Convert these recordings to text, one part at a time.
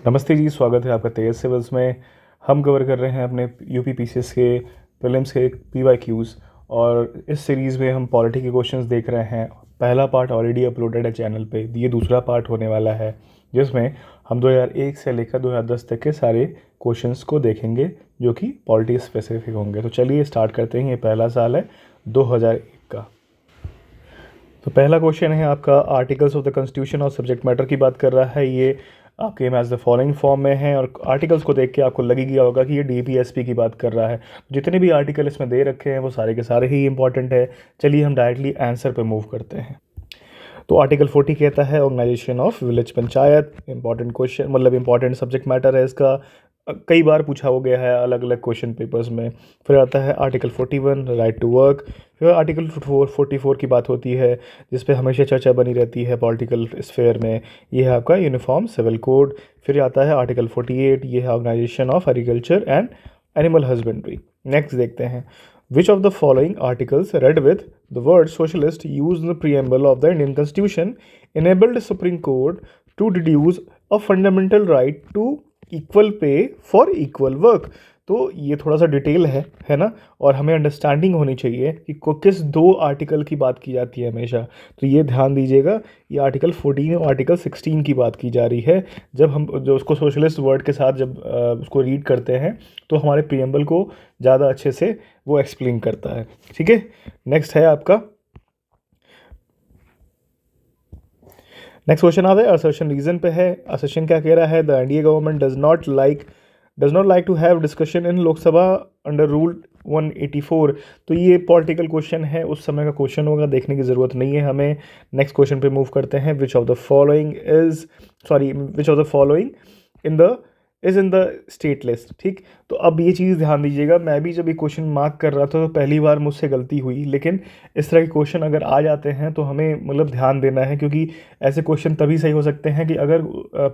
नमस्ते जी, स्वागत है आपका तेज सिविल्स में। हम कवर कर रहे हैं अपने यूपी पीसीएस के प्रीलिम्स के PYQs और इस सीरीज़ में हम पॉलिटी के क्वेश्चंस देख रहे हैं। पहला पार्ट ऑलरेडी अपलोडेड है चैनल पे, ये दूसरा पार्ट होने वाला है जिसमें हम 2001 से लेकर 2010 तक के सारे क्वेश्चंस को देखेंगे जो कि पॉलिटी स्पेसिफिक होंगे। तो चलिए स्टार्ट करते हैं। ये पहला साल है 2001 का। तो पहला क्वेश्चन है आपका आर्टिकल्स ऑफ द कॉन्स्टिट्यूशन और सब्जेक्ट मैटर की बात कर रहा है। ये आपके मैच द फॉलोइंग फॉर्म में है और आर्टिकल्स को देख के आपको लग ही गया होगा कि ये DPSP की बात कर रहा है। जितने भी आर्टिकल इसमें दे रखे हैं वो सारे के सारे ही इंपॉर्टेंट है। चलिए हम डायरेक्टली आंसर पे मूव करते हैं। तो आर्टिकल 40 कहता है organisation of village panchayat. Important question, मतलब इंपॉर्टेंट सब्जेक्ट मैटर है इसका। कई बार पूछा हो गया है अलग अलग क्वेश्चन पेपर्स में। फिर आता है आर्टिकल 41 राइट टू वर्क। फिर आर्टिकल 44 की बात होती है जिस पे हमेशा चर्चा बनी रहती है पॉलिटिकल स्फेयर में। ये है आपका यूनिफॉर्म सिविल कोड। फिर आता है आर्टिकल 48, ये है organisation of agriculture and animal husbandry. Next देखते हैं, which of the following articles read with the word socialist used in the preamble of the Indian Constitution enabled the Supreme Court to deduce a fundamental right to equal pay for equal work। तो ये थोड़ा सा detail है ना, और हमें understanding होनी चाहिए कि किस दो आर्टिकल की बात की जाती है हमेशा। तो ये ध्यान दीजिएगा, ये आर्टिकल 14 और आर्टिकल 16 की बात की जा रही है। जब हम जो उसको सोशलिस्ट वर्ड के साथ जब उसको रीड करते हैं तो हमारे प्रीएम्बल को ज़्यादा अच्छे से वो एक्सप्लेन करता है। ठीक है, नेक्स्ट है आपका नेक्स्ट क्वेश्चन आता है असर्शन रीजन पे है। असर्शन क्या कह रहा है, the NDA government does not like to have discussion in Lok Sabha under rule 184। तो ये पॉलिटिकल क्वेश्चन है, उस समय का क्वेश्चन होगा, देखने की ज़रूरत नहीं है हमें। नेक्स्ट क्वेश्चन पे मूव करते हैं। Which of the following is in the state list. ठीक, तो अब ये चीज़ ध्यान दीजिएगा। मैं भी जब ये क्वेश्चन मार्क कर रहा था तो पहली बार मुझसे गलती हुई, लेकिन इस तरह के क्वेश्चन अगर आ जाते हैं तो हमें मतलब ध्यान देना है, क्योंकि ऐसे क्वेश्चन तभी सही हो सकते हैं कि अगर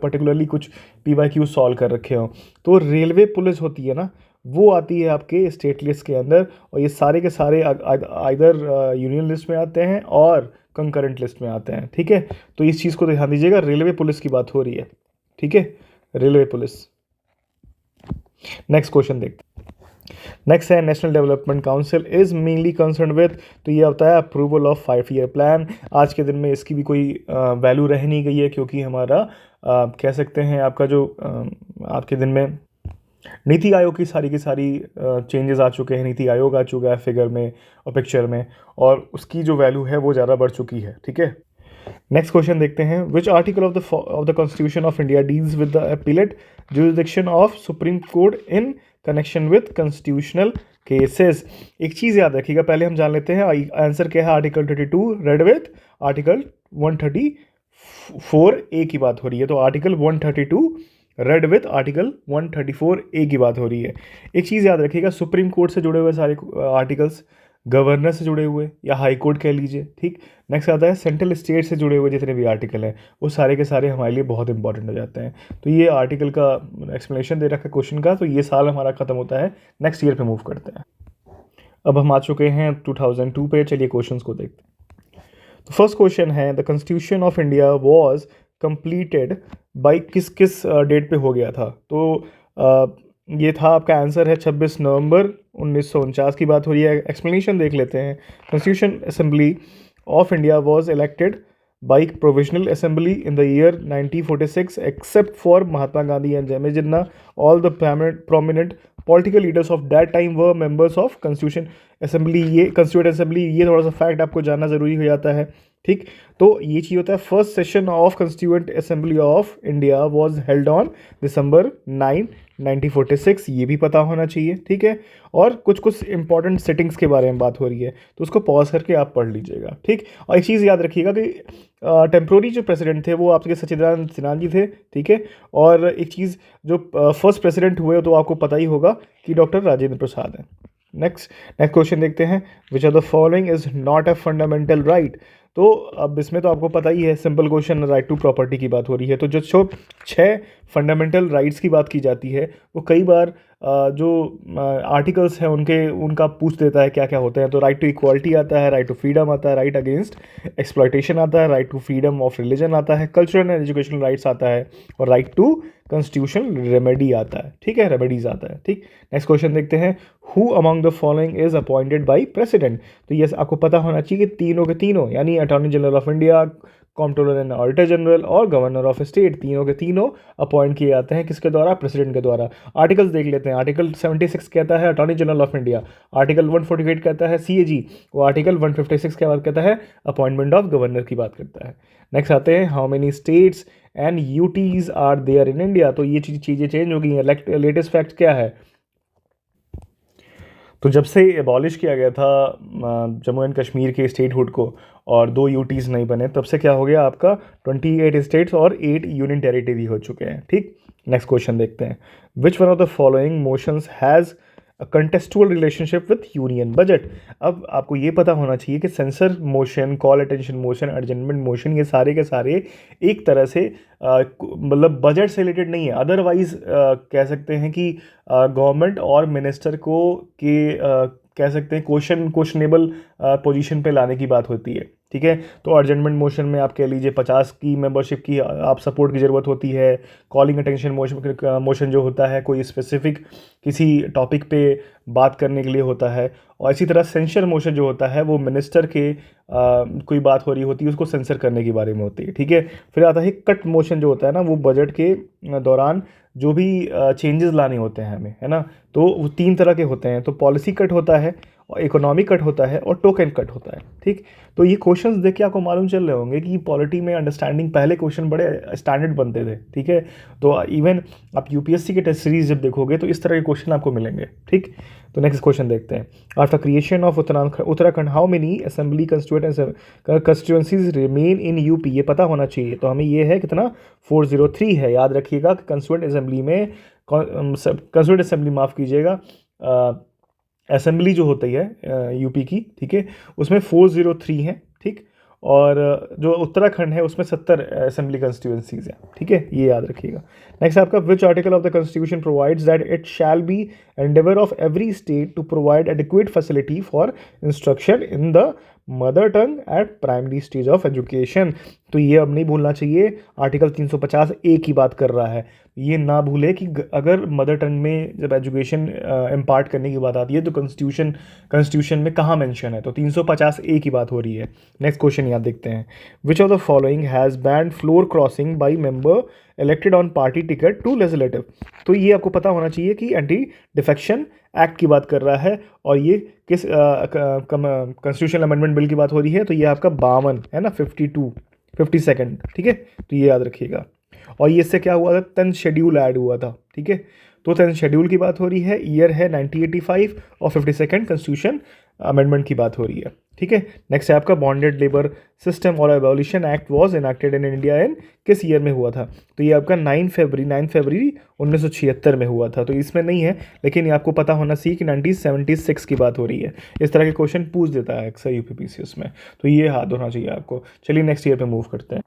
पर्टिकुलरली कुछ PYQ सॉल्व कर रखे हों। तो रेलवे पुलिस होती है ना, वो आती है आपके स्टेट लिस्ट के अंदर, और ये सारे के सारे आइदर यूनियन लिस्ट में आते हैं और कंकरेंट लिस्ट में आते हैं। ठीक है, तो इस चीज़ को ध्यान दीजिएगा, रेलवे पुलिस की बात हो रही है। ठीक है, रेलवे पुलिस। नेक्स्ट क्वेश्चन देखते हैं। नेक्स्ट है national development council is mainly concern with. तो ये होता है अप्रूवल ऑफ 5 ईयर प्लान। आज के दिन में इसकी भी कोई वैल्यू रह नहीं गई है, क्योंकि हमारा कह सकते हैं आपका जो आपके दिन में नीति आयोग की सारी चेंजेस आ चुके हैं। नीति आयोग आ चुका है फिगर में और पिक्चर में, और उसकी जो वैल्यू है वो ज़्यादा बढ़ चुकी है। ठीक है, नेक्स्ट क्वेश्चन देखते हैं। विच article of the constitution of India deals with the appellate jurisdiction of supreme court in connection with constitutional cases. एक चीज़ याद रखिएगा, पहले हम जान लेते हैं आंसर क्या है। Article 32 red with article 134A की बात हो रही है। तो article 132 red with article 134A की बात हो रही है। एक चीज़ याद रखिएगा, सुप्रीम कोर्ट से जुड़े हुए सारे आर्टिकल्स, गवर्नर से जुड़े हुए या हाई कोर्ट कह लीजिए। ठीक, नेक्स्ट आता है सेंट्रल स्टेट से जुड़े हुए जितने भी आर्टिकल हैं वो सारे के सारे हमारे लिए बहुत इंपॉर्टेंट हो जाते हैं। तो ये आर्टिकल का एक्सप्लेनेशन दे रखा है क्वेश्चन का। तो ये साल हमारा खत्म होता है, नेक्स्ट ईयर पे मूव करते हैं। अब हम आ चुके हैं 2002 पे। चलिए क्वेश्चन को देखते हैं। तो फर्स्ट क्वेश्चन है, the constitution of India was completed by किस डेट पे हो गया था। तो ये था आपका आंसर है 26 नवंबर 1949 की बात हो रही है। एक्सप्लेनेशन देख लेते हैं। Constitution assembly of India was elected by provisional assembly in the year 1946 except for Mahatma Gandhi and जय Jinnah. All the prominent political leaders of that time were members of constitution assembly. ये कॉन्स्टिट्यूएंट असेंबली, ये थोड़ा सा fact आपको जानना जरूरी हो जाता है। ठीक, तो ये चीज़ होता है first session of constituent assembly of India was held on December 9, 1946। ये भी पता होना चाहिए। ठीक है, और कुछ इंपॉर्टेंट सेटिंग्स के बारे में बात हो रही है तो उसको पॉज करके आप पढ़ लीजिएगा। ठीक, और एक चीज़ याद रखिएगा कि टेम्प्रोरी जो प्रेसिडेंट थे वो आपके सच्चिदानंद सिन्हा जी थे। ठीक है, और एक चीज़ जो फर्स्ट प्रेसिडेंट हुए तो आपको पता ही होगा कि डॉक्टर राजेंद्र प्रसाद हैं। नेक्स्ट क्वेश्चन देखते हैं। Which of the following is not a fundamental right. तो अब इसमें तो आपको पता ही है, simple question, right to property की बात हो रही है। तो जो 6 फंडामेंटल राइट्स की बात की जाती है वो कई बार जो आर्टिकल्स हैं उनका पूछ देता है क्या क्या होते हैं। तो राइट टू इक्वालिटी आता है, राइट टू फ्रीडम आता है, राइट अगेंस्ट एक्सप्लॉयटेशन आता है, right to freedom of religion आता है, कल्चरल एंड एजुकेशनल राइट्स आता है, और राइट टू कॉन्स्टिट्यूशनल रेमेडी आता है। ठीक है, रेमेडीज आता है। ठीक, नेक्स्ट क्वेश्चन देखते हैं, who among the following is appointed by president. तो ये आपको पता होना चाहिए कि तीनों के तीनों, यानी attorney general of India, comptroller and auditor general और गवर्नर ऑफ स्टेट, तीनों के तीनों अपॉइंट किए जाते हैं किसके द्वारा? प्रेसिडेंट के द्वारा। आर्टिकल्स देख लेते हैं। आर्टिकल 76 कहता है attorney general of India, article 148 कहता है सीएजी, वो आर्टिकल 156 के बाद कहता है अपॉइंटमेंट ऑफ गवर्नर की बात करता है। नेक्स्ट आते हैं, how many states and UTs are there in India. तो ये चीज़ें चेंज हो गई हैं। लेटेस्ट फैक्ट क्या है? तो जब से एबॉलिश किया गया था जम्मू एंड कश्मीर के स्टेटहुड को और 2 यूटीज़ नहीं बने, तब से क्या हो गया आपका 28 स्टेट्स और 8 यूनियन टेरिटरी हो चुके हैं। ठीक, नेक्स्ट क्वेश्चन देखते हैं, which one of the following motions has contextual relationship with union budget. अब आपको ये पता होना चाहिए कि censure motion, call attention motion, adjournment motion, ये सारे के सारे एक तरह से मतलब बजट से रिलेटेड नहीं है। अदरवाइज कह सकते हैं कि गवर्नमेंट और मिनिस्टर को कह सकते हैं क्वेश्चनेबल पोजीशन पे लाने की बात होती है। ठीक है, तो अर्जेंटमेंट मोशन में आप कह लीजिए 50 की मेंबरशिप की आप सपोर्ट की ज़रूरत होती है। कॉलिंग अटेंशन मोशन जो होता है कोई स्पेसिफिक किसी टॉपिक पे बात करने के लिए होता है। और इसी तरह सेंसर मोशन जो होता है वो मिनिस्टर के कोई बात हो रही होती है उसको सेंसर करने के बारे में होती है। ठीक है, फिर आता है कट मोशन जो होता है ना, वो बजट के दौरान जो भी चेंजेस लाने होते हैं हमें, है ना, तो वो 3 तरह के होते हैं। तो पॉलिसी कट होता है, और इकोनॉमिक कट होता है, और टोकन कट होता है। ठीक, तो ये क्वेश्चंस देख के आपको मालूम चल रहे होंगे कि पॉलिटी में अंडरस्टैंडिंग पहले क्वेश्चन बड़े स्टैंडर्ड बनते थे। ठीक है, तो इवन आप यूपीएससी के टेस्ट सीरीज जब देखोगे तो इस तरह के क्वेश्चन आपको मिलेंगे। ठीक, तो नेक्स्ट क्वेश्चन देखते हैं, after creation of Uttarakhand how many assembly constituencies remain in UP. ये पता होना चाहिए। तो हमें ये है कितना, 403 है। याद रखिएगा कंस्टिट्यूएंट असेंबली में, कंस्टिट्यूएंट असेंबली माफ़ कीजिएगा, असेंबली जो होती है यूपी की, ठीक है, उसमें 403 हैं। ठीक, और जो उत्तराखंड है उसमें 70 असेंबली कंस्टिट्यूएंसीज हैं। ठीक है, ये याद रखिएगा। नेक्स्ट आपका, which article of the constitution provides that it shall be endeavour of every state to provide adequate facility for instruction in the mother tongue at primary stage of education. तो ये अब नहीं भूलना चाहिए, आर्टिकल 350A की बात कर रहा है। ये ना भूले कि अगर मदर टंग में जब एजुकेशन इम्पार्ट करने की बात आती है तो कॉन्स्टिट्यूशन में कहाँ मेंशन है, तो 350A की बात हो रही है। नेक्स्ट क्वेश्चन याद देखते हैं, which of the following has banned floor crossing by member elected on party ticket to legislative. तो ये आपको पता होना चाहिए कि एंटी डिफेक्शन एक्ट की बात कर रहा है, और ये किस कॉन्स्टिट्यूशनल अमेंडमेंट बिल की बात हो रही है, तो ये आपका 52 है ना, 52। ठीक है, तो ये याद रखिएगा। और ये इससे क्या हुआ था, 10th शेड्यूल ऐड हुआ था। ठीक है, तो 10th शेड्यूल की बात हो रही है, ईयर है 1985, और 52nd कॉन्स्टिट्यूशन अमेंडमेंट की बात हो रही है। ठीक है, नेक्स्ट है आपका, बॉन्डेड लेबर सिस्टम और abolition act was enacted in India in किस ईयर में हुआ था। तो ये आपका 9 फरवरी 1976 में हुआ था। तो इसमें नहीं है, लेकिन ये आपको पता होना चाहिए कि 1976 की बात हो रही है। इस तरह के क्वेश्चन पूछ देता है अक्सर यूपीपीसीएस में, तो ये याद होना चाहिए आपको। चलिए नेक्स्ट ईयर पे मूव करते हैं।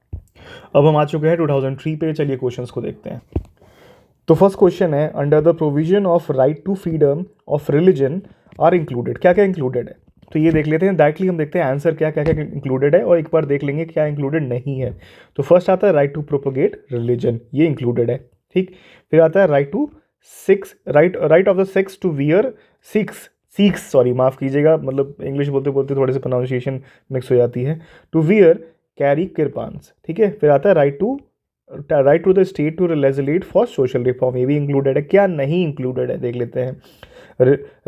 अब हम आ चुके हैं 2003 पे। चलिए क्वेश्चंस को देखते हैं। तो फर्स्ट क्वेश्चन है, under the provision of right to freedom of religion are included. क्या क्या इंक्लूडेड है, तो ये देख लेते हैं। डायरेक्टली हम देखते हैं आंसर क्या क्या क्या इंक्लूडेड है, और एक बार देख लेंगे क्या इंक्लूडेड नहीं है। तो फर्स्ट आता है राइट टू प्रोपोगेट रिलीजन, ये इंक्लूडेड है। ठीक, फिर आता है right of the Sikhs to wear six sorry माफ़ कीजिएगा, मतलब इंग्लिश बोलते बोलते थोड़े से प्रोनाउंसिएशन मिक्स हो जाती है, टू वियर कैरी किरपान्स। ठीक है, फिर आता है right to the state to legislate for social reform, ये भी इंक्लूडेड है। क्या नहीं इंक्लूडेड है देख लेते हैं,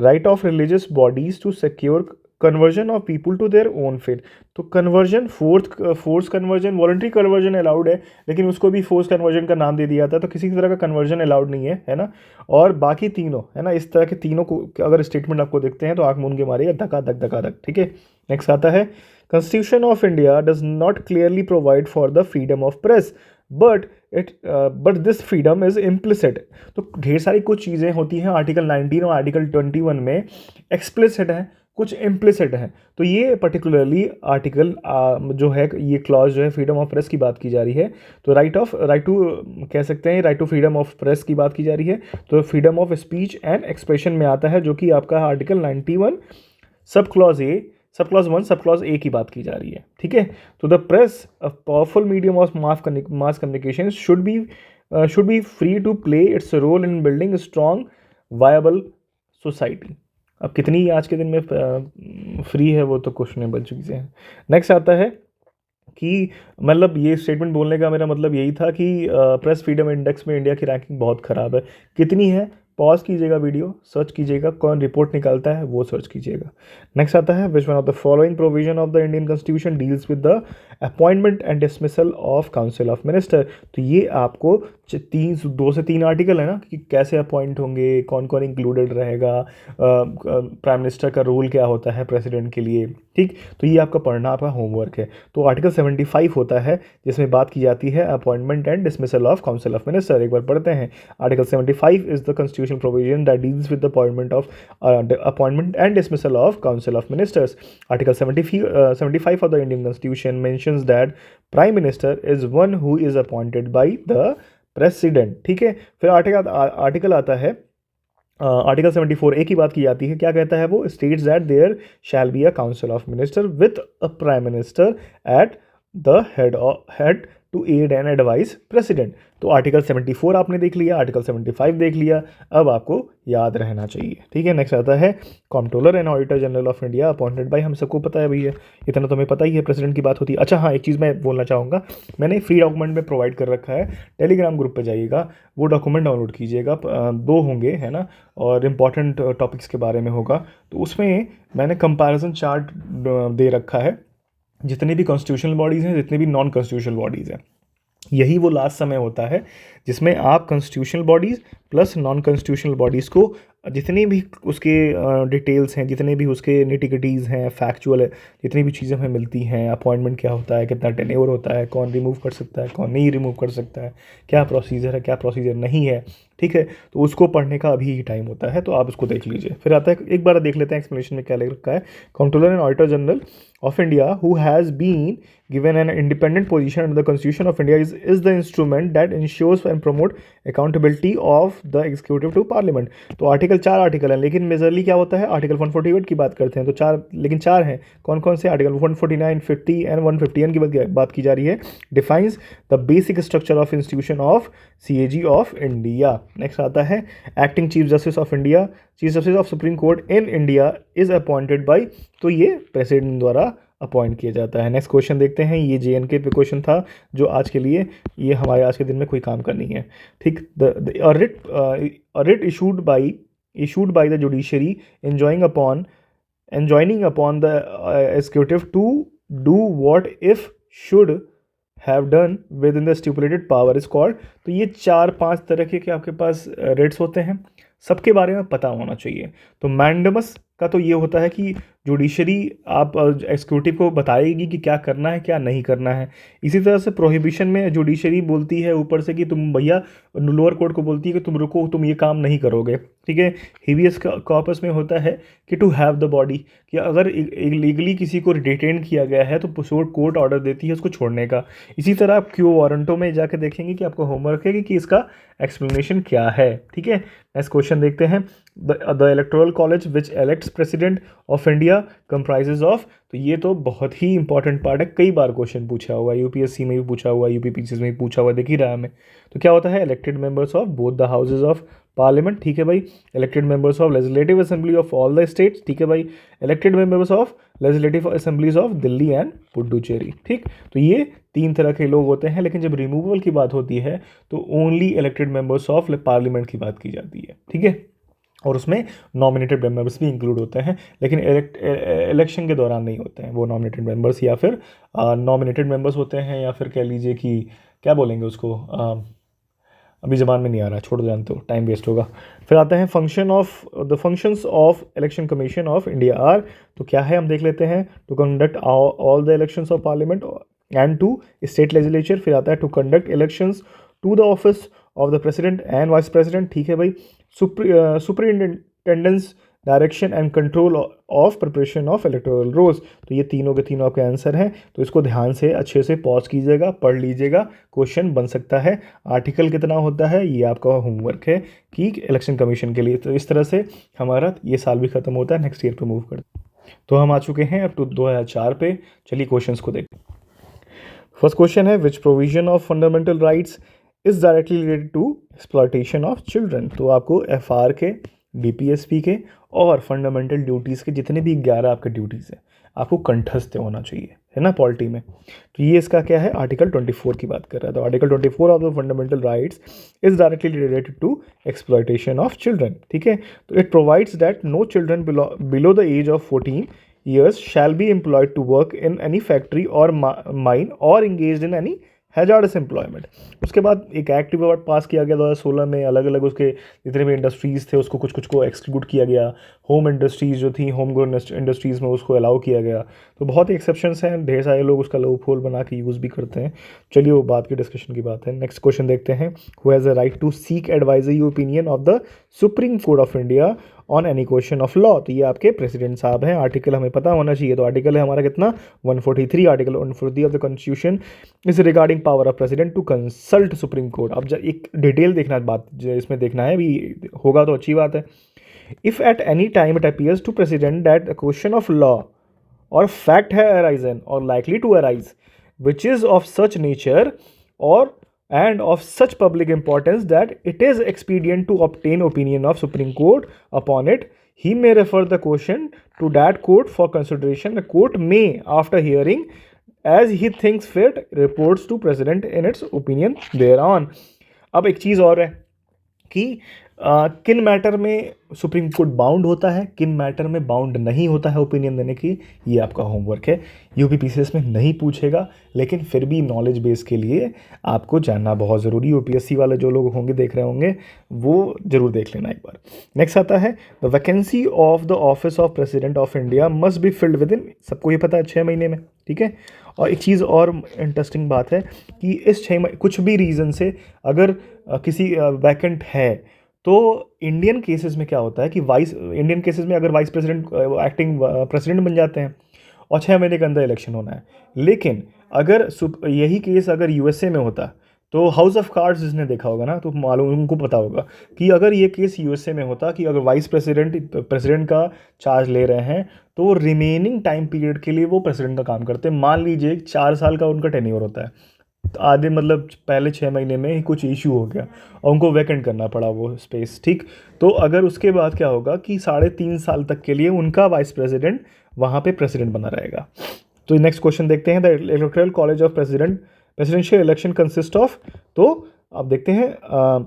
right of religious bodies to secure conversion of people to their own faith. तो conversion, force conversion, voluntary conversion allowed है, लेकिन उसको भी फोर्स कन्वर्जन का नाम दे दिया था, तो किसी तरह का कन्वर्जन अलाउड नहीं है ना। और बाकी तीनों, है ना, इस तरह के तीनों को अगर स्टेटमेंट आपको देखते हैं तो आंख मूंद के मारेगा, धका धक। ठीक है, नेक्स्ट आता है, Constitution of India does not clearly provide for the freedom of press, but this freedom is implicit। तो ढेर सारी कुछ चीज़ें होती हैं आर्टिकल 19 और आर्टिकल 21 में एक्सप्लिसिट है, कुछ इम्प्लिसिट हैं। तो ये पर्टिकुलरली आर्टिकल जो है, ये क्लॉज जो है फ्रीडम ऑफ प्रेस की बात की जा रही है। तो राइट टू कह सकते हैं, right to freedom of press की बात की जा रही है। तो freedom of speech and expression में आता है, जो कि आपका article 91 sub clause A, sub clause 1 sub clause A की बात की जा रही है। ठीक है। तो the press a powerful medium of mass communication should be free to play its role in building strong viable society. अब कितनी आज के दिन में फ्री है वो तो क्वेश्चनेबल चीज़ें हैं। नेक्स्ट आता है कि मतलब ये स्टेटमेंट बोलने का मेरा मतलब यही था कि प्रेस फ्रीडम इंडेक्स में इंडिया की रैंकिंग बहुत ख़राब है। कितनी है? पॉज कीजिएगा वीडियो, सर्च कीजिएगा, कौन रिपोर्ट निकालता है वो सर्च कीजिएगा। नेक्स्ट आता है, which one of the following provision of the Indian constitution deals with the appointment and dismissal of council of minister. तो ये आपको 2 से 3 आर्टिकल है ना, कि कैसे अपॉइंट होंगे, कौन कौन इंक्लूडेड रहेगा, प्राइम मिनिस्टर का रोल क्या होता है प्रेसिडेंट के लिए। ठीक, तो ये आपका पढ़ना आपका होमवर्क है। तो आर्टिकल 75 होता है जिसमें बात की जाती है appointment and dismissal of council of minister. एक बार पढ़ते हैं। Article 75 is the constitutional provision that deals with the appointment and dismissal of council of ministers. Article 75 of the Indian constitution mentions that prime minister is one who is appointed by the president. ठीक है। फिर article आता है, article 74 ए की बात की जाती है। क्या कहता है वो? States that there shall be a council of minister with a prime minister at the head to aid and advice president. तो आर्टिकल 74 आपने देख लिया, आर्टिकल 75 देख लिया, अब आपको याद रहना चाहिए। ठीक है। नेक्स्ट आता है, comptroller and auditor general of India appointed by, हम सबको पता है भैया, इतना तो हमें पता ही है, प्रेसिडेंट की बात होती है। अच्छा हाँ, एक चीज़ मैं बोलना चाहूँगा, मैंने फ्री डॉक्यूमेंट में प्रोवाइड कर रखा है, टेलीग्राम ग्रुप पर जाइएगा, वो डॉक्यूमेंट डाउनलोड कीजिएगा। 2 होंगे, है ना, और इम्पॉर्टेंट टॉपिक्स के बारे में होगा। तो उसमें मैंने कंपैरिजन चार्ट दे रखा है, जितने भी कॉन्स्टिट्यूशनल बॉडीज़ हैं, जितने भी नॉन कॉन्स्टिट्यूशनल बॉडीज़ हैं। यही वो लास्ट समय होता है जिसमें आप constitutional bodies plus non constitutional bodies को जितनी भी उसके डिटेल्स हैं, जितने भी उसके निटिकटीज़ हैं, फैक्चुअल है, जितनी भी चीज़ें हमें मिलती हैं, अपॉइंटमेंट क्या होता है, कितना टेन्योर होता है, कौन रिमूव कर सकता है, कौन नहीं रिमूव कर सकता है, क्या प्रोसीजर है, क्या प्रोसीजर नहीं है। ठीक है। तो उसको पढ़ने का अभी ही टाइम होता है, तो आप उसको देख लीजिए। फिर आता है, एक बार देख लेते हैं एक्सप्लेनेशन में क्या लिख रखा है। Controller and auditor general of India who has been given an independent position under the Constitution of India is the instrument that ensures and promote accountability of the executive to parliament। तो article 4 article है, लेकिन majorly क्या होता है, article 148 की बात करते हैं तो 4, लेकिन 4 हैं। कौन कौन से? आर्टिकल 149, 50 एंड 151 की बात की जा रही है। Defines the basic structure of institution of CAG of India. Next आता है, acting chief justice of India, chief justice of supreme court in India is appointed by, तो ये प्रेसिडेंट द्वारा अपॉइंट किया जाता है। नेक्स्ट क्वेश्चन देखते हैं, ये JNK पे क्वेश्चन था जो आज के लिए, ये हमारे आज के दिन में कोई काम का नहीं है। ठीक, writ issued by the judiciary enjoining upon the executive to do what if should have done within the stipulated power is called। तो ये 4-5 तरह के आपके पास रेट्स होते हैं, सबके बारे में पता होना चाहिए। तो मैंडमस का तो ये होता है कि जुडिशरी आप एग्जीक्यूटिव को बताएगी कि क्या करना है क्या नहीं करना है। इसी तरह से प्रोहिबिशन में जुडिशरी बोलती है ऊपर से कि तुम भैया, लोअर कोर्ट को बोलती है कि तुम रुको, तुम ये काम नहीं करोगे। ठीक है। हेबियस कॉर्पस में होता है कि टू हैव द बॉडी, कि अगर इलीगली किसी को डिटेन किया गया है तो कोर्ट ऑर्डर देती है उसको छोड़ने का। इसी तरह आप क्यू वारंटो में जाकर देखेंगे कि आपको होमवर्क है कि इसका एक्सप्लेनेशन क्या है। ठीक है। नेक्स्ट क्वेश्चन देखते हैं, the electoral college which elects president of India comprises of. तो ये तो बहुत ही इंपॉर्टेंट पार्ट है, कई बार क्वेश्चन पूछा हुआ है, UPSC में भी पूछा हुआ है, UPPCS में भी पूछा हुआ, देख ही रहा है हमें। तो क्या होता है, elected members of both the houses of parliament. ठीक है भाई। Elected members of legislative assembly of all the states. ठीक है भाई। Elected members of legislative assemblies of Delhi and Puducherry. ठीक। तो ये 3 तरह के लोग होते हैं, लेकिन जब रिमूवल की बात होती है तो only elected members of parliament की बात की जाती है। ठीक है। और उसमें नॉमिनेटेड मेंबर्स भी इंक्लूड होते हैं, लेकिन इलेक्शन के दौरान नहीं होते हैं वो नॉमिनेटेड मेंबर्स, या फिर नॉमिनेटेड मेंबर्स होते हैं, या फिर कह लीजिए कि क्या बोलेंगे उसको, अभी जबान में नहीं आ रहा, छोड़ जानते हो, टाइम वेस्ट होगा। फिर आता है functions of election commission of India are. तो क्या है हम देख लेते हैं, to conduct all the elections of parliament and to state legislature. फिर आता है to conduct elections to the office of the president and vice president. ठीक है भाई। Superintendence direction and control of preparation of electoral rolls. तो ये तीनों के तीनों आपके आंसर हैं, तो इसको ध्यान से अच्छे से पॉज कीजिएगा, पढ़ लीजिएगा, क्वेश्चन बन सकता है। आर्टिकल कितना होता है ये आपका होमवर्क है कि इलेक्शन कमीशन के लिए। तो इस तरह से हमारा ये साल भी खत्म होता है, नेक्स्ट ईयर पे मूव करते हैं। तो हम आ चुके हैं अब टू 2004 पे। चलिए क्वेश्चंस को देखते हैं। फर्स्ट क्वेश्चन है which provision of fundamental rights is directly related to exploitation of children. तो आपको एफआर के, डीपीएसपी के और फंडामेंटल ड्यूटीज़ के जितने भी 11 आपके ड्यूटीज़ हैं आपको कंठस्थ होना चाहिए, है ना, पॉलिटी में। तो ये इसका क्या है, आर्टिकल 24 की बात कर रहा है। तो article 24 of the fundamental rights is directly related to exploitation of children. ठीक है, तो it provides that no children below the age of 14 years shall be employed to work in any factory or mine or engaged in any hazards employment. उसके बाद एक act भी पास किया गया 2016 में, अलग अलग उसके जितने भी इंडस्ट्रीज़ थे उसको कुछ कुछ को एक्सक्लूड किया गया। होम इंडस्ट्रीज़ जो थी, होम ग्रोन इंडस्ट्रीज़ में उसको अलाउ किया गया। तो बहुत ही एक्सेप्शंस हैं, ढेर सारे लोग उसका लूप होल बना के यूज़ भी करते हैं। चलिए वो बात की डिस्कशन की बात है। नेक्स्ट क्वेश्चन देखते हैं। Who has a right to seek advisory opinion of the supreme court of India on any question of law. तो ये आपके प्रेसिडेंट साहब हैं। आर्टिकल हमें पता होना चाहिए। तो आर्टिकल है हमारा कितना, 143। Article 143 of the constitution is regarding power of president to consult supreme court. अब जब एक डिटेल देखना, बात इसमें देखना है भी होगा तो अच्छी बात है। If at any time it appears to president that a question of law और फैक्ट है अराइजन और likely to arise which is of such nature और and of such public importance that it is expedient to obtain opinion of Supreme Court upon it, he may refer the question to that court for consideration. The court may, after hearing as he thinks fit, reports to President in its opinion thereon. अब एक चीज़ और है कि किन matter में supreme court bound होता है, किन मैटर में बाउंड नहीं होता है ओपिनियन देने की। ये आपका होमवर्क है। यूपीपीसीएस में नहीं पूछेगा, लेकिन फिर भी नॉलेज बेस के लिए आपको जानना बहुत ज़रूरी। यूपीएससी वाले जो लोग होंगे, देख रहे होंगे, वो ज़रूर देख लेना एक बार। नेक्स्ट आता है the vacancy of the office of president of India must be filled with in, सबको ये पता है, 6 महीने में। ठीक है, और एक चीज़ और इंटरेस्टिंग बात है कि इस 6 महीने कुछ भी रीज़न से अगर किसी वैकेंट है तो इंडियन केसेस में क्या होता है कि इंडियन केसेस में अगर वाइस प्रेसिडेंट एक्टिंग प्रेसिडेंट बन जाते हैं और 6 महीने के अंदर इलेक्शन होना है। लेकिन अगर यही केस अगर यूएसए में होता तो हाउस ऑफ कार्ड्स जिसने देखा होगा ना, तो मालूम, उनको पता होगा कि अगर ये केस यूएसए में होता कि अगर वाइस प्रेसिडेंट का चार्ज ले रहे हैं तो रिमेनिंग टाइम पीरियड के लिए वो प्रेसिडेंट का काम करते हैं। मान लीजिए 4 साल का उनका टेन्योर होता है, तो आधे मतलब पहले 6 महीने में ही कुछ इशू हो गया और उनको वैकेंट करना पड़ा वो स्पेस। ठीक, तो अगर उसके बाद क्या होगा कि 3.5 साल तक के लिए उनका वाइस प्रेसिडेंट वहाँ पे प्रेसिडेंट बना रहेगा। तो नेक्स्ट क्वेश्चन देखते हैं। The electoral college of presidential election consist of, तो अब देखते हैं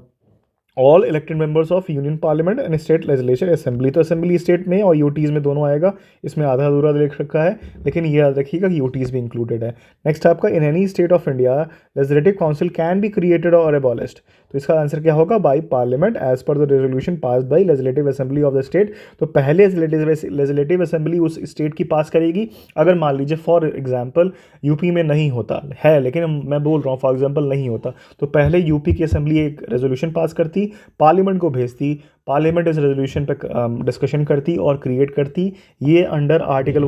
all elected members of union parliament and state legislature assembly. तो असेंबली स्टेट में और यूटीज़ में दोनों आएगा। इसमें आधा अधूरा लिख रखा है, लेकिन ये याद रखिएगा कि यूटीज़ भी इंक्लूडेड है। नेक्स्ट आपका in any state of India legislative council can be created और एबॉलिश्ड। तो इसका आंसर क्या होगा, by parliament as per the resolution pass by legislative assembly of the state. तो पहले लेजिस्लेटिव असेंबली उस स्टेट की पास करेगी। अगर मान लीजिए फॉर एग्जाम्पल यूपी में नहीं होता है, लेकिन मैं बोल रहा हूँ फॉर एग्जाम्पल नहीं होता, तो पहले यूपी की असेंबली एक रेजोल्यूशन पास करती, पार्लियामेंट को भेजती, पार्लियामेंट इस रेजोल्यूशन पे डिस्कशन करती और क्रिएट करती। ये अंडर आर्टिकल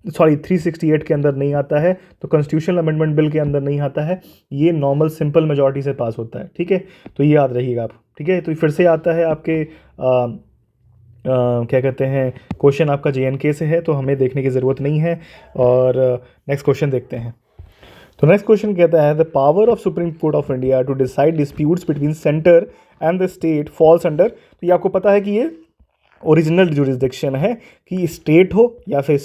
368 के अंदर नहीं आता है, तो कॉन्स्टिट्यूशनल अमेंडमेंट बिल के अंदर नहीं आता है। ये नॉर्मल सिंपल मेजॉरिटी से पास होता है। ठीक है, तो ये याद रहिएगा आप। ठीक है, तो फिर से आता है आपके क्या कहते हैं, क्वेश्चन आपका JNK से है, तो हमें देखने की ज़रूरत नहीं है। और नेक्स्ट क्वेश्चन देखते हैं। तो नेक्स्ट क्वेश्चन कहता है the power of supreme court of India to decide disputes between centre and the state falls under. तो ये आपको पता है कि ये ओरिजिनल जुरिस्डिक्शन है कि स्टेट हो या फिर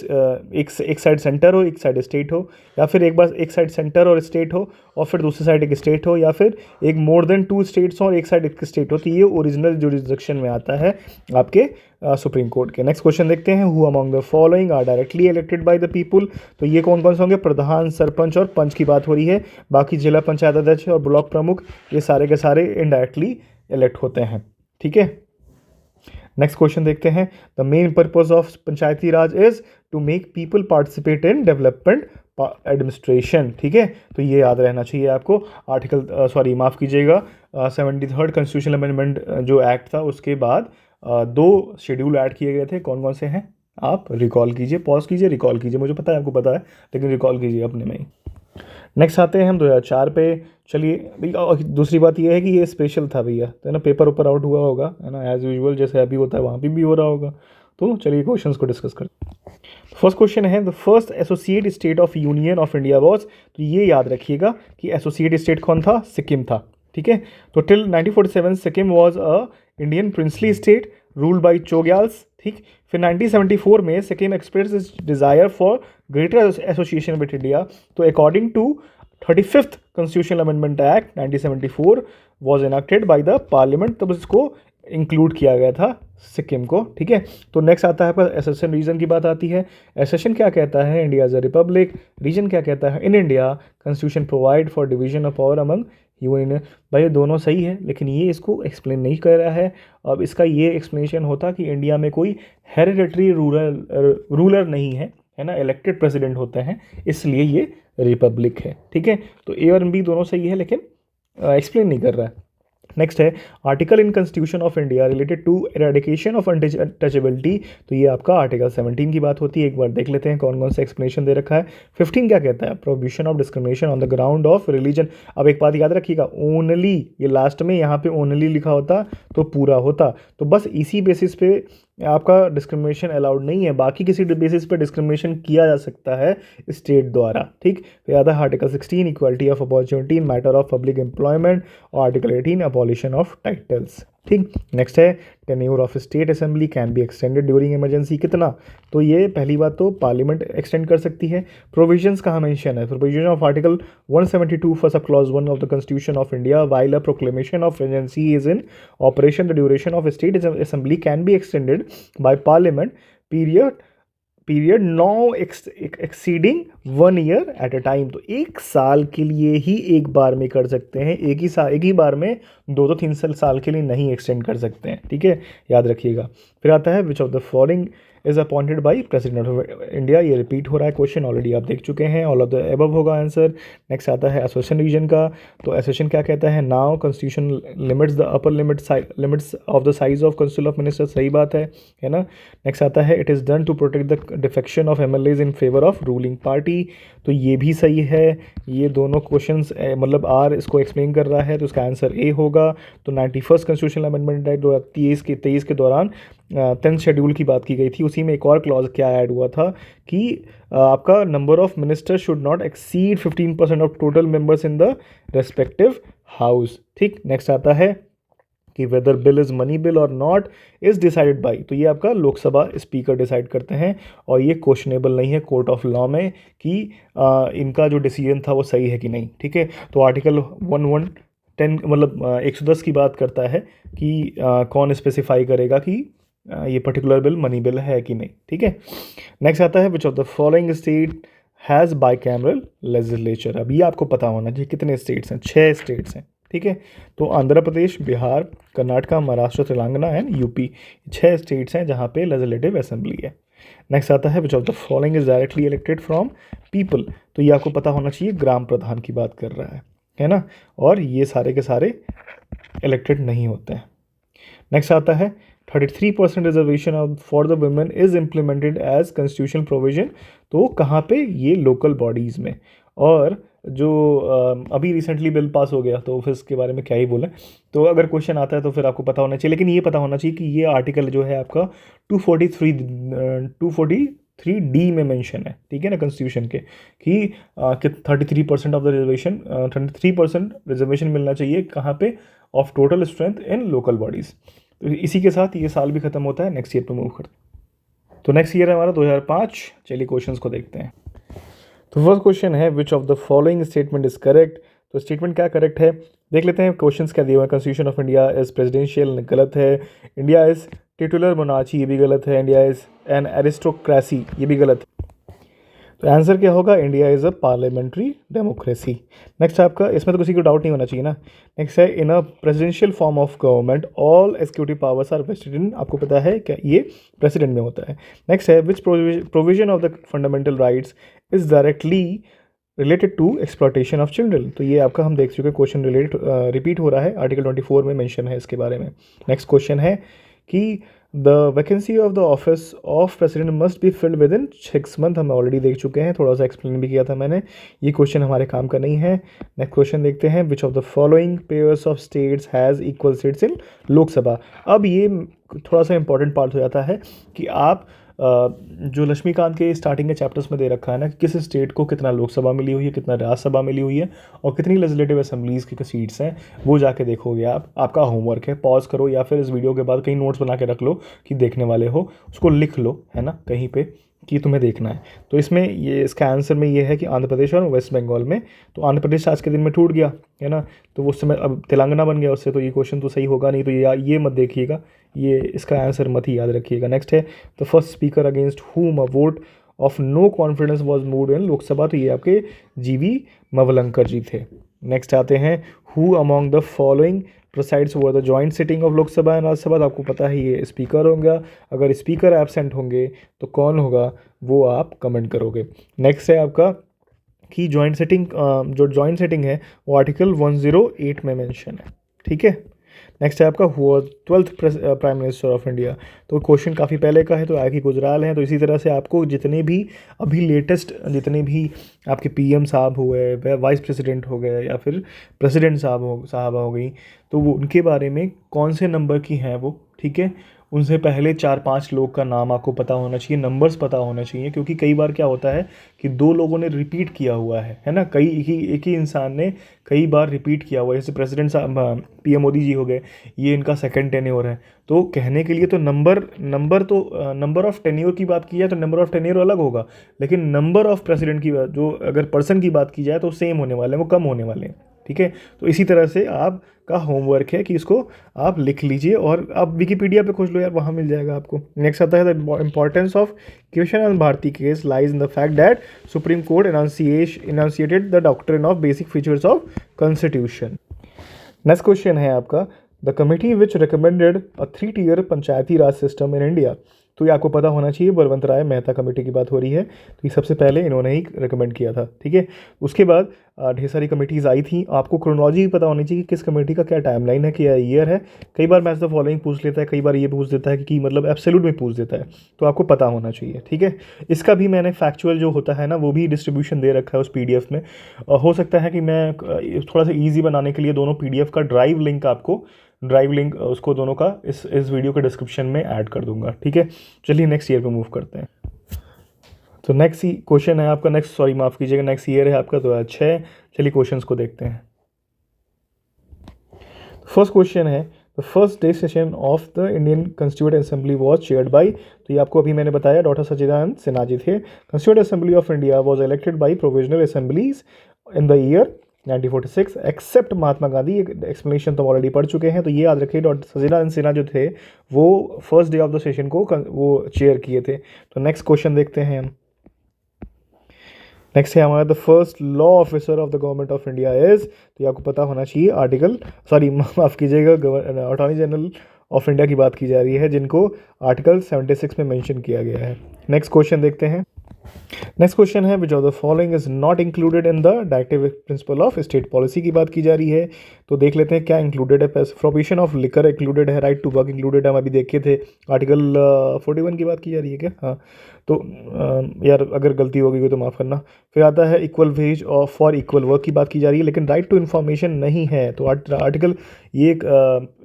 एक साइड सेंटर हो, एक साइड स्टेट हो, या फिर एक साइड सेंटर और स्टेट हो और फिर दूसरी साइड एक स्टेट हो, या फिर एक मोर देन 2 स्टेट्स हो और एक साइड एक स्टेट हो। तो ये ओरिजिनल जुरिस्डिक्शन में आता है आपके सुप्रीम कोर्ट के। नेक्स्ट क्वेश्चन देखते हैं। Who among the following are directly elected by the people. तो ये कौन कौन से होंगे, प्रधान, सरपंच और पंच की बात हो रही है। बाकी जिला पंचायत अध्यक्ष और ब्लॉक प्रमुख ये सारे के सारे इनडायरेक्टली इलेक्ट होते हैं। ठीक है, नेक्स्ट क्वेश्चन देखते हैं। The main purpose of Panchayati Raj is to make people participate in development administration. ठीक है, तो ये याद रहना चाहिए आपको। माफ़ कीजिएगा 73rd कॉन्स्टिट्यूशनल अमेंडमेंट जो एक्ट था उसके बाद दो शेड्यूल ऐड किए गए थे, कौन कौन से हैं आप रिकॉल कीजिए, पॉज कीजिए, रिकॉल कीजिए, मुझे पता है आपको पता है लेकिन रिकॉल कीजिए अपने में ही। नेक्स्ट आते हैं हम 2004 पे। चलिए भैया, और दूसरी बात ये है कि ये स्पेशल था भैया, तो है ना, पेपर ऊपर आउट हुआ होगा, है ना, एज यूजुअल जैसे अभी होता है वहाँ पे भी हो रहा होगा। तो चलिए क्वेश्चंस को डिस्कस करते हैं। फर्स्ट क्वेश्चन है, the first associate state of union of India was, तो ये याद रखिएगा कि एसोसिएट स्टेट कौन था, सिक्किम था, ठीक है। तो till 1947 Sikkim was a Indian princely state ruled by Chogyals, ठीक। फिर 1974 में Sikkim express is desire for greater association with India, तो according to 35th constitutional amendment act 1974 was enacted by the parliament, तब इसको इंक्लूड किया गया था सिक्किम को, ठीक है। तो नेक्स्ट आता है आपका एसेशन रीजन की बात आती है। एसेशन क्या कहता है, India as a republic, reason क्या कहता है, in India constitution provide for division of power among union. भाई ये दोनों सही है लेकिन ये इसको एक्सप्लेन नहीं कर रहा है। अब इसका ये एक्सप्लेनेशन होता कि इंडिया में कोई हेरिडेटरी रूलर नहीं है ना, इलेक्टेड प्रेसिडेंट होते हैं, इसलिए ये रिपब्लिक है, ठीक है। तो ए और बी दोनों सही है लेकिन एक्सप्लेन नहीं कर रहा है। नेक्स्ट है article in constitution of India related to eradication of untouchability, तो ये आपका आर्टिकल 17 की बात होती है। एक बार देख लेते हैं कौन कौन सा एक्सप्लेनेशन दे रखा है। 15 क्या कहता है, prohibition of discrimination on the ground of religion. अब एक बात याद रखिएगा, ओनली, ये लास्ट में यहाँ पे ओनली लिखा होता तो पूरा होता, तो बस इसी बेसिस पे आपका डिस्क्रिमिनेशन अलाउड नहीं है, बाकी किसी बेसिस पे डिस्क्रिमिनेशन किया जा सकता है स्टेट द्वारा, ठीक। तो याद है article 16 equality of opportunity in matter of public employment और आर्टिकल 18 अबॉलिशन ऑफ टाइटल्स, ठीक। नेक्स्ट है tenure of state assembly can be extended during emergency, कितना, तो ये पहली बात तो पार्लियामेंट एक्सटेंड कर सकती है। प्रोविजंस कहाँ मेंशन है, provision of article 172 first of clause 1 of the constitution of India while a proclamation of emergency is in operation the duration of state assembly can be extended by parliament period not exceeding 1 year at a time, तो 1 साल के लिए ही एक बार में कर सकते हैं, एक ही बार में 2 3 साल के लिए नहीं एक्सटेंड कर सकते हैं, ठीक है, याद रखिएगा। फिर आता है which of the following is appointed by president of India, ये रिपीट हो रहा है क्वेश्चन, ऑलरेडी आप देख चुके हैं, ऑल ऑफ द एबव होगा आंसर। नेक्स्ट आता है एसोसिएशन रीजन का, तो एसोसिएशन क्या कहता है, now constitution limits the upper limits of the size of council of minister, सही बात है ना। नेक्स्ट आता है it is done to protect the defection of MLAs in favour of ruling party, तो ये भी सही है। ये दोनों क्वेश्चंस मतलब आर इसको एक्सप्लेन कर रहा है, तो इसका आंसर ए होगा। तो 91st कॉन्स्टिट्यूशनल अमेंडमेंट एक्ट 2023 के दौरान 10th शेड्यूल की बात की गई थी, उसी में एक और क्लॉज क्या ऐड हुआ था कि आपका number of ministers should not exceed 15% of total members in the respective house, ठीक। नेक्स्ट आता है कि whether bill is money bill और नॉट इज़ डिसाइडेड बाई, तो ये आपका लोकसभा स्पीकर डिसाइड करते हैं और ये क्वेश्चनेबल नहीं है कोर्ट ऑफ लॉ में कि इनका जो डिसीजन था वो सही है कि नहीं, ठीक है। तो आर्टिकल 110 मतलब 110 की बात करता है कि कौन स्पेसिफाई करेगा कि ये पर्टिकुलर बिल मनी बिल है कि नहीं, ठीक है। नेक्स्ट आता है which of the following state has by cameral legislature, अब ये आपको पता होना चाहिए कितने स्टेट्स हैं, 6 स्टेट्स हैं, ठीक है। तो Andhra Pradesh, Bihar, Karnataka, Maharashtra, Telangana and UP, 6 states हैं जहाँ पे लेजिस्लेटिव असेंबली है। नेक्स्ट आता है which of the following is directly elected from people, तो ये आपको पता होना चाहिए, ग्राम प्रधान की बात कर रहा है ना, और ये सारे के सारे इलेक्टेड नहीं होते हैं। नेक्स्ट आता है 33% reservation for the women is implemented as constitutional provision, तो कहाँ पे, ये लोकल बॉडीज़ में। और जो अभी रिसेंटली बिल पास हो गया तो फिर इसके बारे में क्या ही बोलें, तो अगर क्वेश्चन आता है तो फिर आपको पता होना चाहिए, लेकिन ये पता होना चाहिए कि ये आर्टिकल जो है आपका 243D में मेंशन है, ठीक है ना, कॉन्स्टिट्यूशन के कि 33% ऑफ द रिजर्वेशन 33% रिजर्वेशन मिलना चाहिए कहाँ पे, of total strength in local bodies. तो इसी के साथ ये साल भी खत्म होता है, नेक्स्ट ईयर पे मूव करते हैं। तो नेक्स्ट ईयर है हमारा 2005। चलिए क्वेश्चंस को देखते हैं। तो फर्स्ट क्वेश्चन है which of the following statement is correct, तो स्टेटमेंट क्या करेक्ट है देख लेते हैं। क्वेश्चंस क्या दिए हुए हैं, constitution of India is presidential, गलत है। इंडिया इज टिटुलर मोनार्ची, ये भी गलत है। इंडिया इज एन एरिस्टोक्रेसी, ये भी गलत है। तो आंसर क्या होगा, India is a parliamentary democracy. Next आपका, इसमें तो किसी को डाउट नहीं होना चाहिए ना। नेक्स्ट है in a presidential form of government all executive powers are vested in, आपको पता है क्या, ये प्रेसिडेंट में होता है। नेक्स्ट है which provision of the fundamental rights is directly related to exploitation of children, तो ये आपका हम देख चुके क्वेश्चन रिपीट हो रहा है, आर्टिकल 24 में मेंशन है इसके बारे में। नेक्स्ट क्वेश्चन है कि the vacancy of the office of president must be filled with in 6 month. हम ऑलरेडी देख चुके हैं, थोड़ा सा एक्सप्लेन भी किया था मैंने, ये क्वेश्चन हमारे काम का नहीं है। नेक्स्ट क्वेश्चन देखते हैं, which of the following pairs of states has equal seats in Lok Sabha. अब ये थोड़ा सा इंपॉर्टेंट पार्ट हो जाता है कि आप जो लक्ष्मीकांत के स्टार्टिंग के चैप्टर्स में दे रखा है ना, कि किस स्टेट को कितना लोकसभा मिली हुई है, कितना राज्यसभा मिली हुई है और कितनी लेजिस्लेटिव असेंबलीज़ की सीट्स हैं, वो जाके देखोगे आप। आपका होमवर्क है, पॉज करो या फिर इस वीडियो के बाद कहीं नोट्स बना के रख लो कि देखने वाले हो, उसको लिख लो, है ना, कहीं पे कि तुम्हें देखना है। तो इसमें ये इसका आंसर में ये है कि आंध्र प्रदेश और वेस्ट बंगाल में। तो आंध्र प्रदेश आज के दिन में टूट गया, है ना, तो वो उस समय अब तेलंगाना बन गया उससे, तो ये क्वेश्चन तो सही होगा नहीं, तो ये मत देखिएगा, ये इसका आंसर मत ही याद रखिएगा। नेक्स्ट है, the first speaker against whom a vote of no confidence was moved in Lok Sabha. तो ये आपके जीवी मवलंकर जी थे। नेक्स्ट आते हैं, who among the following presides over the joint sitting of Lok Sabha and Rajya Sabha. तो आपको पता है ये स्पीकर होगा, अगर स्पीकर एब्सेंट होंगे तो कौन होगा वो आप कमेंट करोगे। नेक्स्ट है आपका कि जॉइंट सेटिंग, जो जॉइंट सेटिंग है वो आर्टिकल 108 में मेंशन है, ठीक है। नेक्स्ट है आपका हुआ 12th prime minister of India. तो क्वेश्चन काफ़ी पहले का है, तो आगे गुजराल हैं। तो इसी तरह से आपको जितने भी अभी लेटेस्ट जितने भी आपके पीएम साहब हुए, वाइस प्रेसिडेंट हो गए या फिर प्रेसिडेंट साहबा हो गई, तो वो उनके बारे में कौन से नंबर की हैं वो, ठीक है, उनसे पहले 4-5 लोग का नाम आपको पता होना चाहिए, नंबर्स पता होना चाहिए, क्योंकि कई बार क्या होता है कि 2 लोगों ने रिपीट किया हुआ है ना, एक ही इंसान ने कई बार रिपीट किया हुआ है। जैसे प्रेसिडेंट साहब पीएम मोदी जी हो गए, ये इनका सेकंड टेन्योर है। तो कहने के लिए तो नंबर ऑफ टेन्योर की बात की जाए तो नंबर ऑफ टेन्योर अलग होगा, लेकिन नंबर ऑफ प्रेसिडेंट की बात, जो अगर पर्सन की बात की जाए तो सेम होने वाले हैं, वो कम होने वाले हैं, ठीक है। तो इसी तरह से आपका होमवर्क है कि इसको आप लिख लीजिए और आप विकिपीडिया पे खोज लो यार, वहाँ मिल जाएगा आपको। नेक्स्ट आता है, the importance of Krishna and Bharati case lies in the fact that supreme court enunciated the doctrine of basic features of constitution. Next question है आपका, the committee which recommended a 3-tier panchayati raj system in India. तो ये आपको पता होना चाहिए, बलवंत राय Mehta committee की बात हो रही है, तो ये सबसे पहले इन्होंने ही रिकमेंड किया था, ठीक है। उसके बाद ढेर सारी कमेटीज़ आई थी, आपको क्रोनोलॉजी भी पता होनी चाहिए कि किस कमेटी का क्या टाइमलाइन है, क्या ईयर है। कई बार मैच द फॉलोइंग पूछ लेता है, कई बार ये पूछ देता है कि मतलब एब्सोल्यूट में पूछ देता है, तो आपको पता होना चाहिए, ठीक है। इसका भी मैंने फैक्चुअल जो होता है ना, वो भी डिस्ट्रीब्यूशन दे रखा है उस PDF में। हो सकता है कि मैं थोड़ा सा ईजी बनाने के लिए दोनों PDF का ड्राइव लिंक उसको दोनों का इस वीडियो के डिस्क्रिप्शन में ऐड कर दूंगा, ठीक है। चलिए नेक्स्ट ईयर पे मूव करते हैं। तो नेक्स्ट क्वेश्चन है आपका, नेक्स्ट ईयर है आपका 2006। चलिए क्वेश्चंस को देखते हैं। फर्स्ट क्वेश्चन है, the first day session of the Indian constituent assembly was chaired by. तो ये आपको अभी मैंने बताया, डॉक्टर सच्चिदानंद सिन्हा जी थे। Constituent assembly of India was elected by provisional assemblies in the year 1946 except Mahatma Gandhi. Explanation तो ऑलरेडी पढ़ चुके हैं, तो ये याद रखिए, डॉक्टर सच्चिदानंद सिन्हा जो थे वो first day of the session को वो चेयर किए थे। तो नेक्स्ट क्वेश्चन देखते हैं हम। नेक्स्ट है हमारा, the first law officer of the government of India is. तो ये आपको पता होना चाहिए, माफ़ कीजिएगा, अटॉर्नी जनरल ऑफ इंडिया की बात की जा रही है, जिनको आर्टिकल 76 में मेंशन किया गया है। नेक्स्ट क्वेश्चन देखते हैं। नेक्स्ट क्वेश्चन है, which of the following is not included in the directive principle of state policy की बात की जा रही है। तो देख लेते हैं क्या इंक्लूडेड है। प्रोविजन ऑफ लिकर इंक्लूडेड है, राइट टू वर्क इंक्लूडेड है, हम अभी देखे थे। आर्टिकल 41 की बात की जा रही है क्या? हाँ, तो यार अगर गलती हो गई तो माफ़ करना। फिर आता है इक्वल वेज और फॉर इक्वल वर्क की बात की जा रही है, लेकिन राइट टू इन्फॉर्मेशन नहीं है। तो आर्टिकल, ये एक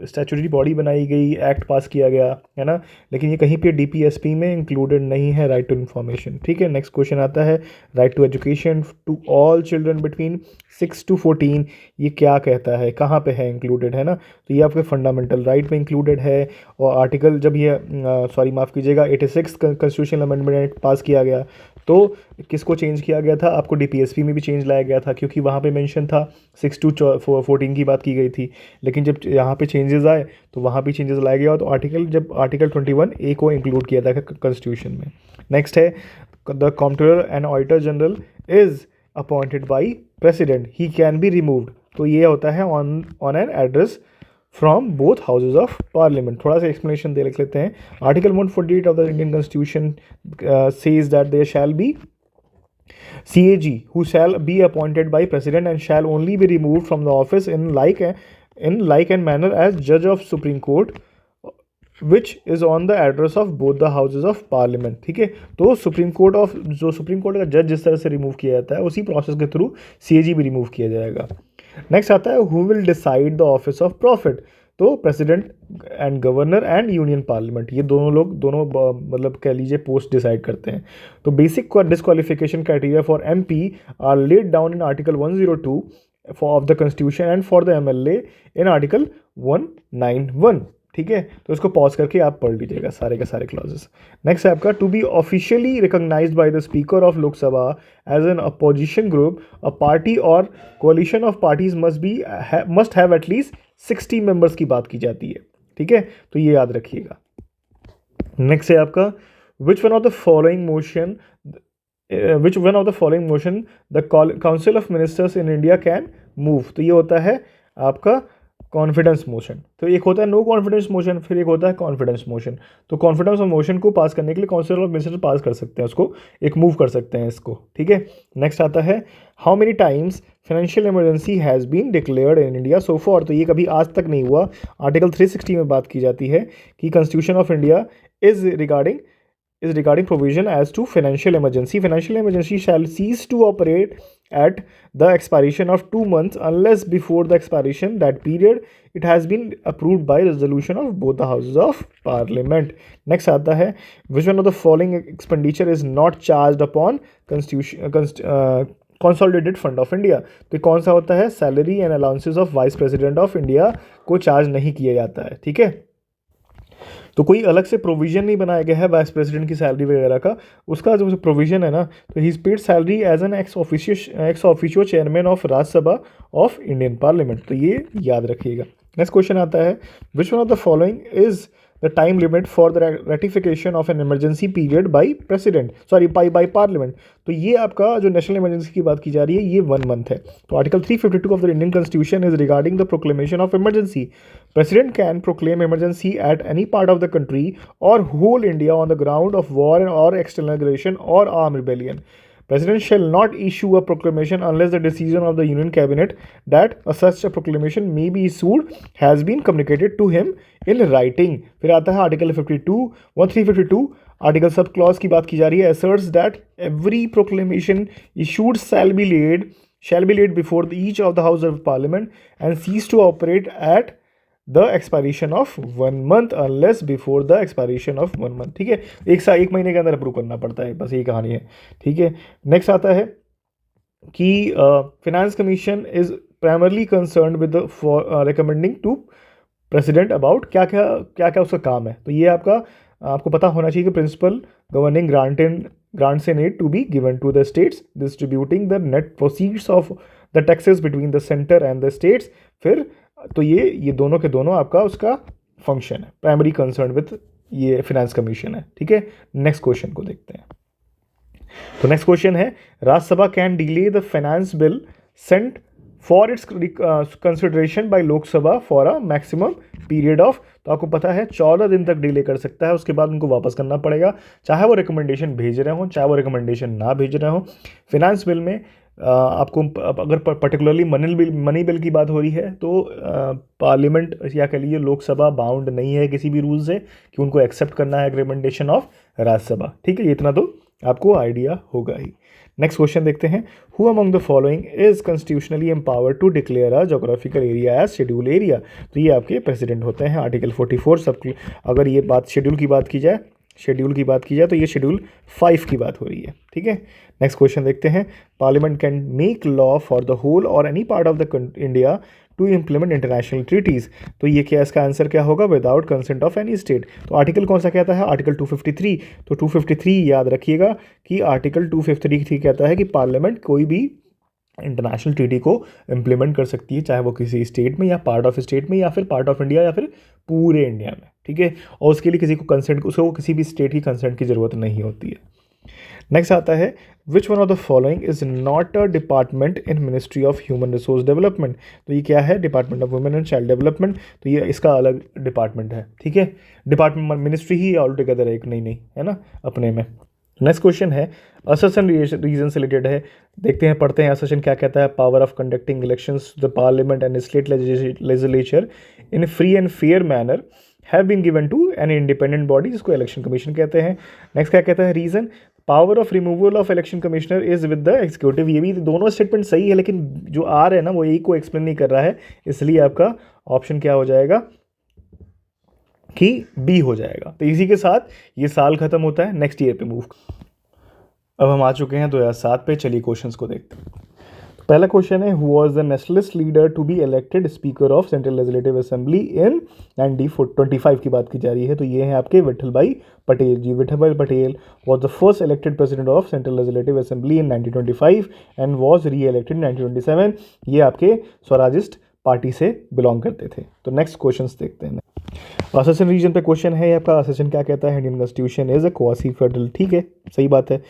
स्टैट्यूटरी बॉडी बनाई गई, एक्ट पास किया गया, है ना, लेकिन ये कहीं पे DPSP में इंक्लूडेड नहीं है, राइट टू इन्फॉर्मेशन, ठीक है। नेक्स्ट क्वेश्चन आता है, right to education to all children between 6 to 14। ये क्या कहता है, कहाँ पे है इंक्लूडेड, है ना। तो ये आपके फंडामेंटल राइट में इंक्लूडेड है। और आर्टिकल जब ये माफ़ कीजिएगा 86 कॉन्स्टिट्यूशनल अमेंडमेंट एक्ट पास किया गया, तो किसको चेंज किया गया था? आपको DPSP में भी चेंज लाया गया था, क्योंकि वहाँ पे मेंशन था 6 to 14 की बात की गई थी, लेकिन जब यहाँ पे चेंजेस आए तो वहाँ भी चेंजेस लाया गया। तो आर्टिकल 21A को इंक्लूड किया था कॉन्स्टिट्यूशन में। नेक्स्ट है, the controller and auditor general is appointed by president, he can be removed. तो ये होता है on an address from both houses of parliament. थोड़ा सा एक्सप्लेनेशन दे लेते हैं। Article 148 of the Indian constitution says that there shall be CAG who shall be appointed by president and shall only be removed from the office in like and manner as judge of Supreme Court which is on the address of both the houses of parliament. ठीक है, तो supreme court का जज जिस तरह से remove किया जाता है उसी प्रोसेस के थ्रू CAG भी रिमूव किया जाएगा। नेक्स्ट आता है who will decide the office of profit. तो president and governor and union parliament, ये दोनों मतलब कह लीजिए पोस्ट डिसाइड करते हैं। तो basic disqualification criteria for MP are laid down in article 102 of the constitution and for the MLA in article 191। ठीक है, तो इसको पॉज करके आप पढ़ लीजिएगा सारे के सारे क्लॉजेस। नेक्स्ट है आपका to be officially recognised by the speaker of Lok Sabha as an opposition group, a party और coalition of parties must have at least 60 members की बात की जाती है। ठीक है, तो ये याद रखिएगा। नेक्स्ट है आपका विच one of the following motion the council of ministers in India can move. तो ये होता है आपका कॉन्फिडेंस मोशन। तो एक होता है नो कॉन्फिडेंस मोशन, फिर एक होता है कॉन्फिडेंस मोशन। तो कॉन्फिडेंस मोशन को पास करने के लिए काउंसिल ऑफ मिनिस्टर्स पास कर सकते हैं, उसको एक मूव कर सकते हैं इसको। ठीक है, नेक्स्ट आता है how many times financial emergency has been declared in India so far. तो ये कभी आज तक नहीं हुआ। आर्टिकल 360 में बात की जाती है कि constitution of India is regarding provision as to financial emergency. Financial emergency shall cease to operate at the expiration of 2 months unless before the expiration that period it has been approved by resolution of both the houses of parliament. Next आता है which one of the following expenditure is not charged upon consolidated fund of India। तो कौन सा होता है, salary and allowances of vice president of India को charge नहीं किया जाता है। ठीक है, तो कोई अलग से प्रोविजन नहीं बनाया गया है वाइस प्रेसिडेंट की सैलरी वगैरह का। उसका जो प्रोविजन है ना, तो he paid salary as an ex officio chairman of Rajya Sabha of Indian parliament. तो ये याद रखिएगा। नेक्स्ट क्वेश्चन आता है which one of the following is the time limit for the ratification of an emergency period by parliament. तो ये आपका जो नेशनल इमरजेंसी की बात की जा रही है ये 1 मंथ है। तो article 352 of the Indian constitution is regarding the proclamation of emergency. President can proclaim emergency at any part of the country और whole India on the ground of war और एक्सटर्नल एग्रेशन और arm rebellion. President shall not issue a proclamation unless the decision of the Union Cabinet that such a proclamation may be issued has been communicated to him in writing। फिर आता है article 352 article sub clause की बात की जा रही है। asserts that every proclamation issued shall be laid before each of the House of Parliament and cease to operate at the expiration of 1 month unless before the expiration of 1 month। ठीक है, एक महीने के अंदर अप्रूव करना पड़ता है, बस यही कहानी है। ठीक है, नेक्स्ट आता है कि finance commission is primarily concern with recommending to president about क्या क्या उसका काम है। तो ये आपको पता होना चाहिए कि principle governing grants in aid to be given to the states, distributing the net proceeds of the taxes between the center and the states। फिर तो ये दोनों के दोनों आपका उसका फंक्शन है, प्राइमरी कंसर्न विद ये फिनेंस कमीशन है। ठीक है, नेक्स्ट क्वेश्चन को देखते हैं। तो नेक्स्ट क्वेश्चन है Rajya Sabha can delay the finance bill sent for its consideration by Lok Sabha for a maximum period of. तो आपको पता है 14 दिन तक डिले कर सकता है, उसके बाद उनको वापस करना पड़ेगा, चाहे वो रिकमेंडेशन भेज रहे हों चाहे वो रिकमेंडेशन ना भेज रहे हों। फिनेंस बिल में आपको अगर पर्टिकुलरली मनी बिल की बात हो रही है तो पार्लियामेंट या कह लीजिए लोकसभा बाउंड नहीं है किसी भी रूल से कि उनको एक्सेप्ट करना है रिकमेंडेशन ऑफ राज्यसभा। ठीक है, ये इतना तो आपको आइडिया होगा ही। नेक्स्ट क्वेश्चन देखते हैं who among the following is constitutionally empowered to declare a geographical area as schedule area. तो ये आपके प्रेसिडेंट होते हैं। आर्टिकल 44 सब अगर ये बात शेड्यूल की बात की जाए तो ये शेड्यूल 5 की बात हो रही है। ठीक है, नेक्स्ट क्वेश्चन देखते हैं parliament can make law for the whole or any part of the India to implement international treaties. तो ये क्या इसका आंसर क्या होगा, without consent of any state. तो आर्टिकल कौन सा कहता है, आर्टिकल 253। तो 253 याद रखिएगा कि आर्टिकल 253 कहता है कि पार्लियामेंट कोई भी इंटरनेशनल ट्रीटी को इम्प्लीमेंट कर सकती है, चाहे वो किसी स्टेट में या पार्ट ऑफ स्टेट में या फिर पार्ट ऑफ इंडिया या फिर पूरे इंडिया में। ठीक है, और उसके लिए उसको किसी भी स्टेट की कंसेंट की ज़रूरत नहीं होती है। नेक्स्ट आता है which one of the following is not a department in ministry of human resource development. तो ये क्या है, department of women and child development. तो ये इसका अलग डिपार्टमेंट है। ठीक है, डिपार्टमेंट मिनिस्ट्री ही ऑल टुगेदर एक नहीं है ना अपने में। नेक्स्ट क्वेश्चन है असर्शन रीजन से रिलेटेड है, देखते हैं पढ़ते हैं असर्शन क्या कहता है। Power of conducting elections the parliament and state legislature in free and fair manner have been given to an independent body, जिसको इलेक्शन कमीशन कहते हैं। नेक्स्ट क्या कहता है, reason power of removal of election commissioner is with the executive. ये भी दोनों statement सही है, लेकिन जो आर है ना वो यही को एक्सप्लेन नहीं कर रहा है, इसलिए आपका ऑप्शन क्या हो जाएगा कि बी हो जाएगा। तो इसी के साथ ये साल खत्म होता है, नेक्स्ट ईयर पे मूव। अब हम आ चुके हैं 2007 पे, चलिए क्वेश्चंस को देखते हैं। तो पहला क्वेश्चन है, who was the nationalist leader to be elected speaker of central legislative assembly in 1925 की बात की जा रही है। तो ये हैं आपके Vitthal bhai Patel ji. Vithal bhai Patel was the first elected president of central legislative assembly in 1925 and was reelected in 1927। ये आपके स्वराजिस्ट पार्टी से बिलोंग करते थे। तो नेक्स्ट क्वेश्चन देखते हैं। असेशन रीजन पे क्वेश्चन है आपका, असेशन क्या कहता है, Indian constitution is a quasi federal. ठीक है, सही बात है।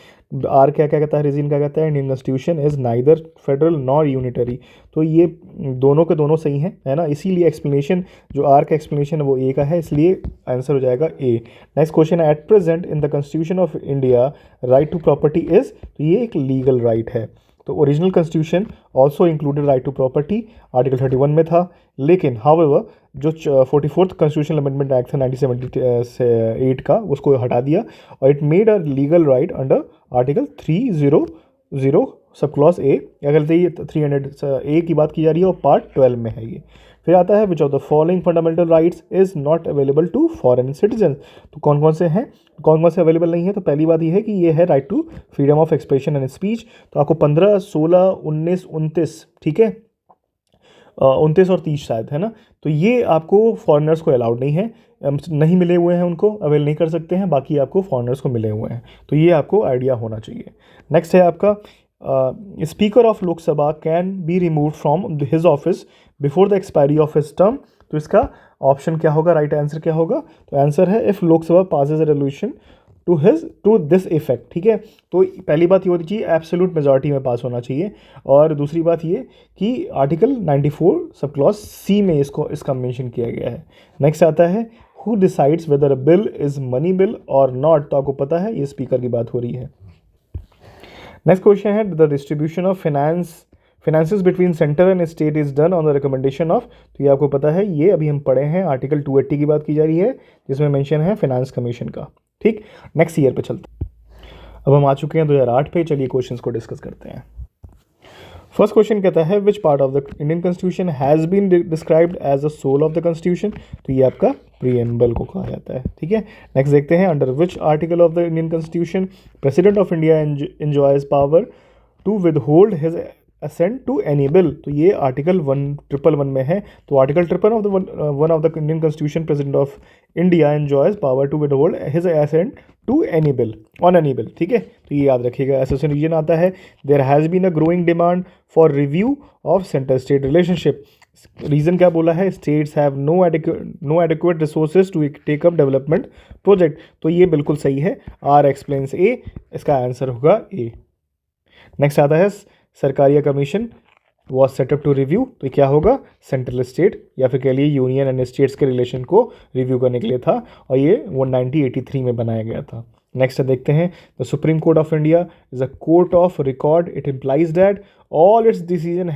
आर क्या क्या कहता है, रीजन क्या कहता है, Indian constitution is neither federal nor unitary. तो ये दोनों के दोनों सही हैं, है ना, इसीलिए एक्सप्लेनेशन जो आर का एक्सप्लेनेशन है वो ए का है, इसलिए आंसर हो जाएगा ए। नेक्स्ट क्वेश्चन है, at present in the constitution of India right to property is. तो ये एक लीगल राइट है। तो original constitution also included right to property, article 31 में था, लेकिन हाउएवर जो 44th कॉन्स्टिट्यूशनल अमेंडमेंट एक्ट था 1978 का, उसको हटा दिया और it made a legal right under article 300 sub clause A. अगर ये 300 ए की बात की जा रही है और पार्ट 12 में है ये। फिर आता है, which of the following fundamental rights is not available to foreign citizen. तो कौन कौन से हैं, कौन कौन से अवेलेबल नहीं है। तो पहली बात ये है कि ये है right to freedom of expression and speech. तो आपको 15, 16, 19, 29, ठीक है, 29 और 30 शायद, है ना। तो ये आपको फॉरेनर्स को अलाउड नहीं है, नहीं मिले हुए हैं, उनको अवेल नहीं कर सकते हैं, बाकी आपको फॉरेनर्स को मिले हुए हैं। तो ये आपको आइडिया होना चाहिए। नेक्स्ट है आपका, speaker of Lok Sabha can be remove from his office before the expiry of his term. तो इसका ऑप्शन क्या होगा, राइट आंसर क्या होगा। तो आंसर है, if Lok Sabha passes a resolution to this effect. ठीक है, तो पहली बात ये होनी चाहिए एब्सोल्यूट मेजॉरिटी में पास होना चाहिए, और दूसरी बात ये कि आर्टिकल 94 सब क्लॉज सी में इसका मेंशन किया गया है। नेक्स्ट आता है, who decides whether a bill is money bill और नॉट। तो आपको पता है ये स्पीकर की बात हो रही है। नेक्स्ट क्वेश्चन है, the distribution of finances between centre and state is done on the recommendation of. तो ये आपको पता है, ये अभी हम पढ़े हैं, आर्टिकल 280 की बात की जा रही है, जिसमें मेंशन है फाइनेंस कमीशन का। ठीक, नेक्स्ट ईयर पे चलते हैं। अब हम आ चुके हैं 2008 पे, चलिए क्वेश्चंस को डिस्कस करते हैं। फर्स्ट क्वेश्चन कहता है, which part of the Indian constitution has been described as the soul of the constitution. तो ये आपका प्रीएम्बल को कहा जाता है। ठीक है, नेक्स्ट देखते हैं, under which article of the Indian constitution president of India enjoys power to withhold his assent to any bill. तो ये आर्टिकल 111 में है। तो article 1 of the Indian constitution president of India enjoys power to withhold his assent to any bill on any bill. ठीक है, तो ये याद रखिएगा। एसोसिएशन रीजन आता है, there has been a growing demand for review of centre state relationship. Reason क्या बोला है, states have no adequate resources to take up development project. तो ये बिल्कुल सही है, आर एक्सप्लेन्स ए, इसका आंसर होगा ए। नेक्स्ट आता है, Sarkaria commission was set up to review. तो क्या होगा, सेंट्रल स्टेट या फिर कह लिए यूनियन एंड स्टेट्स के रिलेशन को रिव्यू करने के लिए था, और ये 1983 में बनाया गया था। नेक्स्ट देखते हैं, the supreme court of India is a court of record. It implies that all it's decision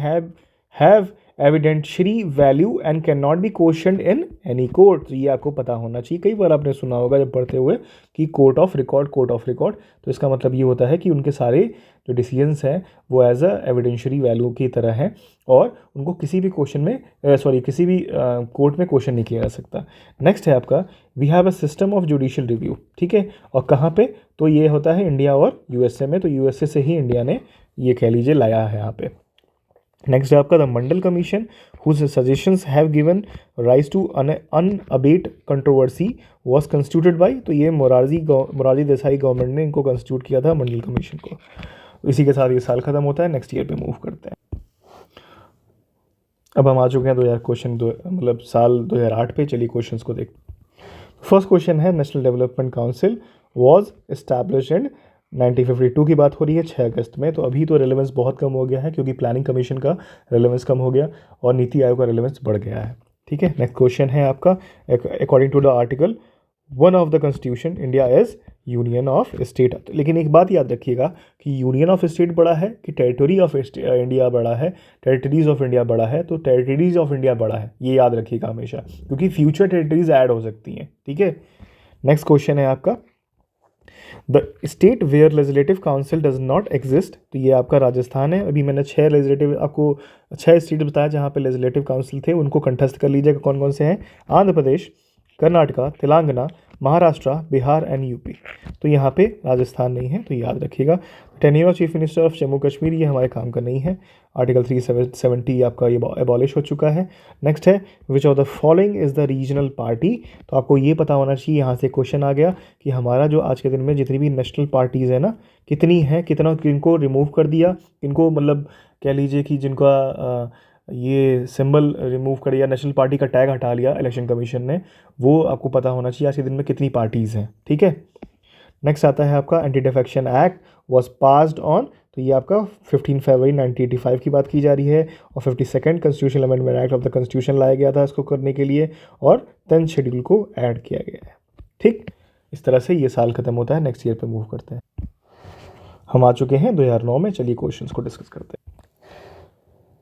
have evidentiary value and can not be questioned in any court. तो ये आपको पता होना चाहिए, कई बार आपने सुना होगा जब पढ़ते हुए कि कोर्ट ऑफ रिकॉर्ड। तो इसका मतलब ये होता है कि उनके सारे जो डिसीजंस हैं वो एज अ एविडेंशियरी वैल्यू की तरह हैं, और उनको किसी भी क्वेश्चन में किसी भी कोर्ट में क्वेश्चन नहीं किया जा सकता। नेक्स्ट है आपका, we have a system of judicial review. ठीक है, और कहाँ पे, तो ये होता है इंडिया और यूएसए में। तो यूएसए से ही इंडिया ने ये कह लीजिए लाया है यहाँ पे। नेक्स्ट है आपका, the Mandal commission whose suggestions have given rise to unabated controversy was constituted by। तो ये मोरारजी देसाई गवर्नमेंट ने इनको कंस्टिट्यूट किया था, मंडल कमीशन को। इसी के साथ ये साल खत्म होता है, नेक्स्ट ईयर पे मूव करते हैं। अब हम आ चुके हैं 2000 साल 2008 पे, चलिए क्वेश्चंस को देखते हैं। फर्स्ट क्वेश्चन है, national development council was established in 1952 की बात हो रही है 6 अगस्त में। तो अभी तो रेलेवेंस बहुत कम हो गया है, क्योंकि प्लानिंग कमीशन का रेलेवेंस कम हो गया और नीति आयोग का रेलेवेंस बढ़ गया है। ठीक है, नेक्स्ट क्वेश्चन है आपका, according to the article 1 of the constitution India is union of state. लेकिन एक बात याद रखिएगा कि यूनियन ऑफ स्टेट बड़ा है कि टेरिटरी ऑफ इंडिया बड़ा है, टेरिटरीज ऑफ इंडिया बड़ा है, तो टेरिटरीज ऑफ इंडिया बड़ा है, ये याद रखिएगा हमेशा, क्योंकि फ्यूचर टेरिटरीज ऐड हो सकती हैं। ठीक है, नेक्स्ट क्वेश्चन है आपका, the state where legislative council does not exist, तो ये आपका राजस्थान है। अभी मैंने 6 लेजिस्लेटिव आपको 6 स्टेट बताया जहाँ पे लेजिस्लेटिव काउंसिल थे, उनको कंठस्थ कर लीजिएगा कौन कौन से हैं। Andhra Pradesh, Karnataka, Telangana, Maharashtra, Bihar and UP. तो यहाँ पे राजस्थान नहीं है, तो याद रखिएगा। Tenure of chief minister of Jammu Kashmir, ये हमारे काम का नहीं है। आर्टिकल 370 आपका ये एबॉलिश हो चुका है। नेक्स्ट है, which of the following is the regional party, तो आपको ये पता होना चाहिए। यहाँ से क्वेश्चन आ गया कि हमारा जो आज के दिन में जितनी भी नेशनल पार्टीज़ है ना, कितनी है, कितना किनको रिमूव कर दिया, किनको मतलब कह लीजिए कि जिनका ये सिंबल रिमूव कर दिया, नेशनल पार्टी का टैग हटा लिया इलेक्शन कमीशन ने, वो आपको पता होना चाहिए आज के दिन में कितनी पार्टीज़ हैं। ठीक है, नेक्स्ट आता है आपका anti defection act was passed on, तो ये आपका 15 फरवरी 1985 की बात की जा रही है। और 52nd constitutional amendment act of the constitution लाया गया था इसको करने के लिए, और 10th शेड्यूल को ऐड किया गया है। ठीक, इस तरह से ये साल खत्म होता है, नेक्स्ट ईयर पे मूव करते हैं। हम आ चुके हैं 2009 में, चलिए क्वेश्चंस को डिस्कस करते हैं।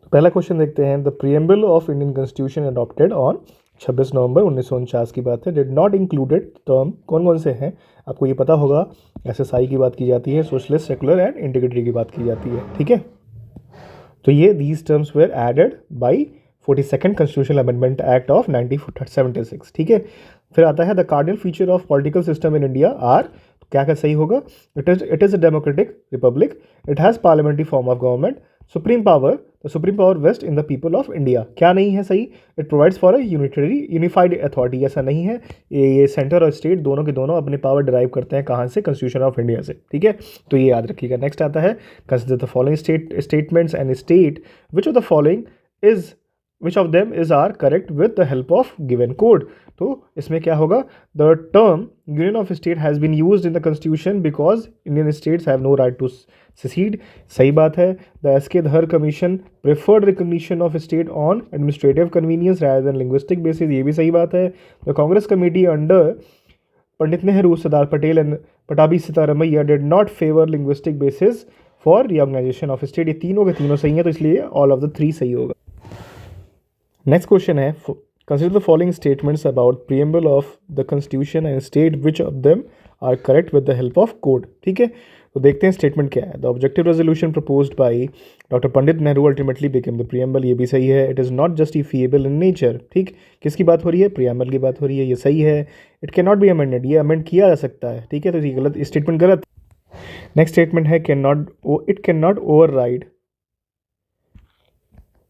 तो पहला क्वेश्चन देखते हैं, the preamble of Indian constitution adopted on 26 नवंबर 1949 की बात है, डिड नॉट इंक्लूडेड टर्म कौन कौन से हैं, आपको ये पता होगा। एसएसआई की बात की जाती है, सोशलिस्ट, सेकुलर एंड इंटीग्रिटी की बात की जाती है। ठीक है, तो ये these terms were added by 42nd constitutional amendment act of 1976। ठीक है, फिर आता है the cardinal feature of political system in India are, क्या क्या सही होगा, it is a democratic republic, it has parliamentary form of government, supreme power, the supreme power vest in the people of India, क्या नहीं है सही, it provides for a unified authority, ऐसा नहीं है। ये सेंटर और स्टेट दोनों के दोनों अपने पावर डिराइव करते हैं कहाँ से, कॉन्स्टिट्यूशन ऑफ इंडिया से। ठीक है, तो ये याद रखिएगा। नेक्स्ट आता है, consider the following statements and state which of the following is which of them is are correct with the help of given code, तो इसमें क्या होगा, the term union of state has been used in the constitution because Indian states have no right to secede, सही बात है। The S K. Dhar commission preferred recognition of state on administrative convenience rather than linguistic basis, ये भी सही बात है। The Congress committee under Pandit Nehru, Sardar Patel and Pattabhi Sitaramayya did not favour linguistic basis for reorganisation of state, ये तीनों के तीनों सही हैं, तो इसलिए ऑल ऑफ द 3 सही होगा। नेक्स्ट क्वेश्चन है, consider the following statements about preamble of the constitution and state which of them are correct with the help of code. ठीक है, तो देखते हैं स्टेटमेंट क्या है। The objective resolution proposed by doctor Pandit Nehru ultimately became the preamble, ये भी सही है। It is not justifiable in nature, ठीक, किसकी बात हो रही है, प्रीएम्बल की बात हो रही है, ये सही है। It can not be amended, ये अमेंड किया जा सकता है। ठीक है, तो ये गलत, स्टेटमेंट गलत। नेक्स्ट स्टेटमेंट है, it can not override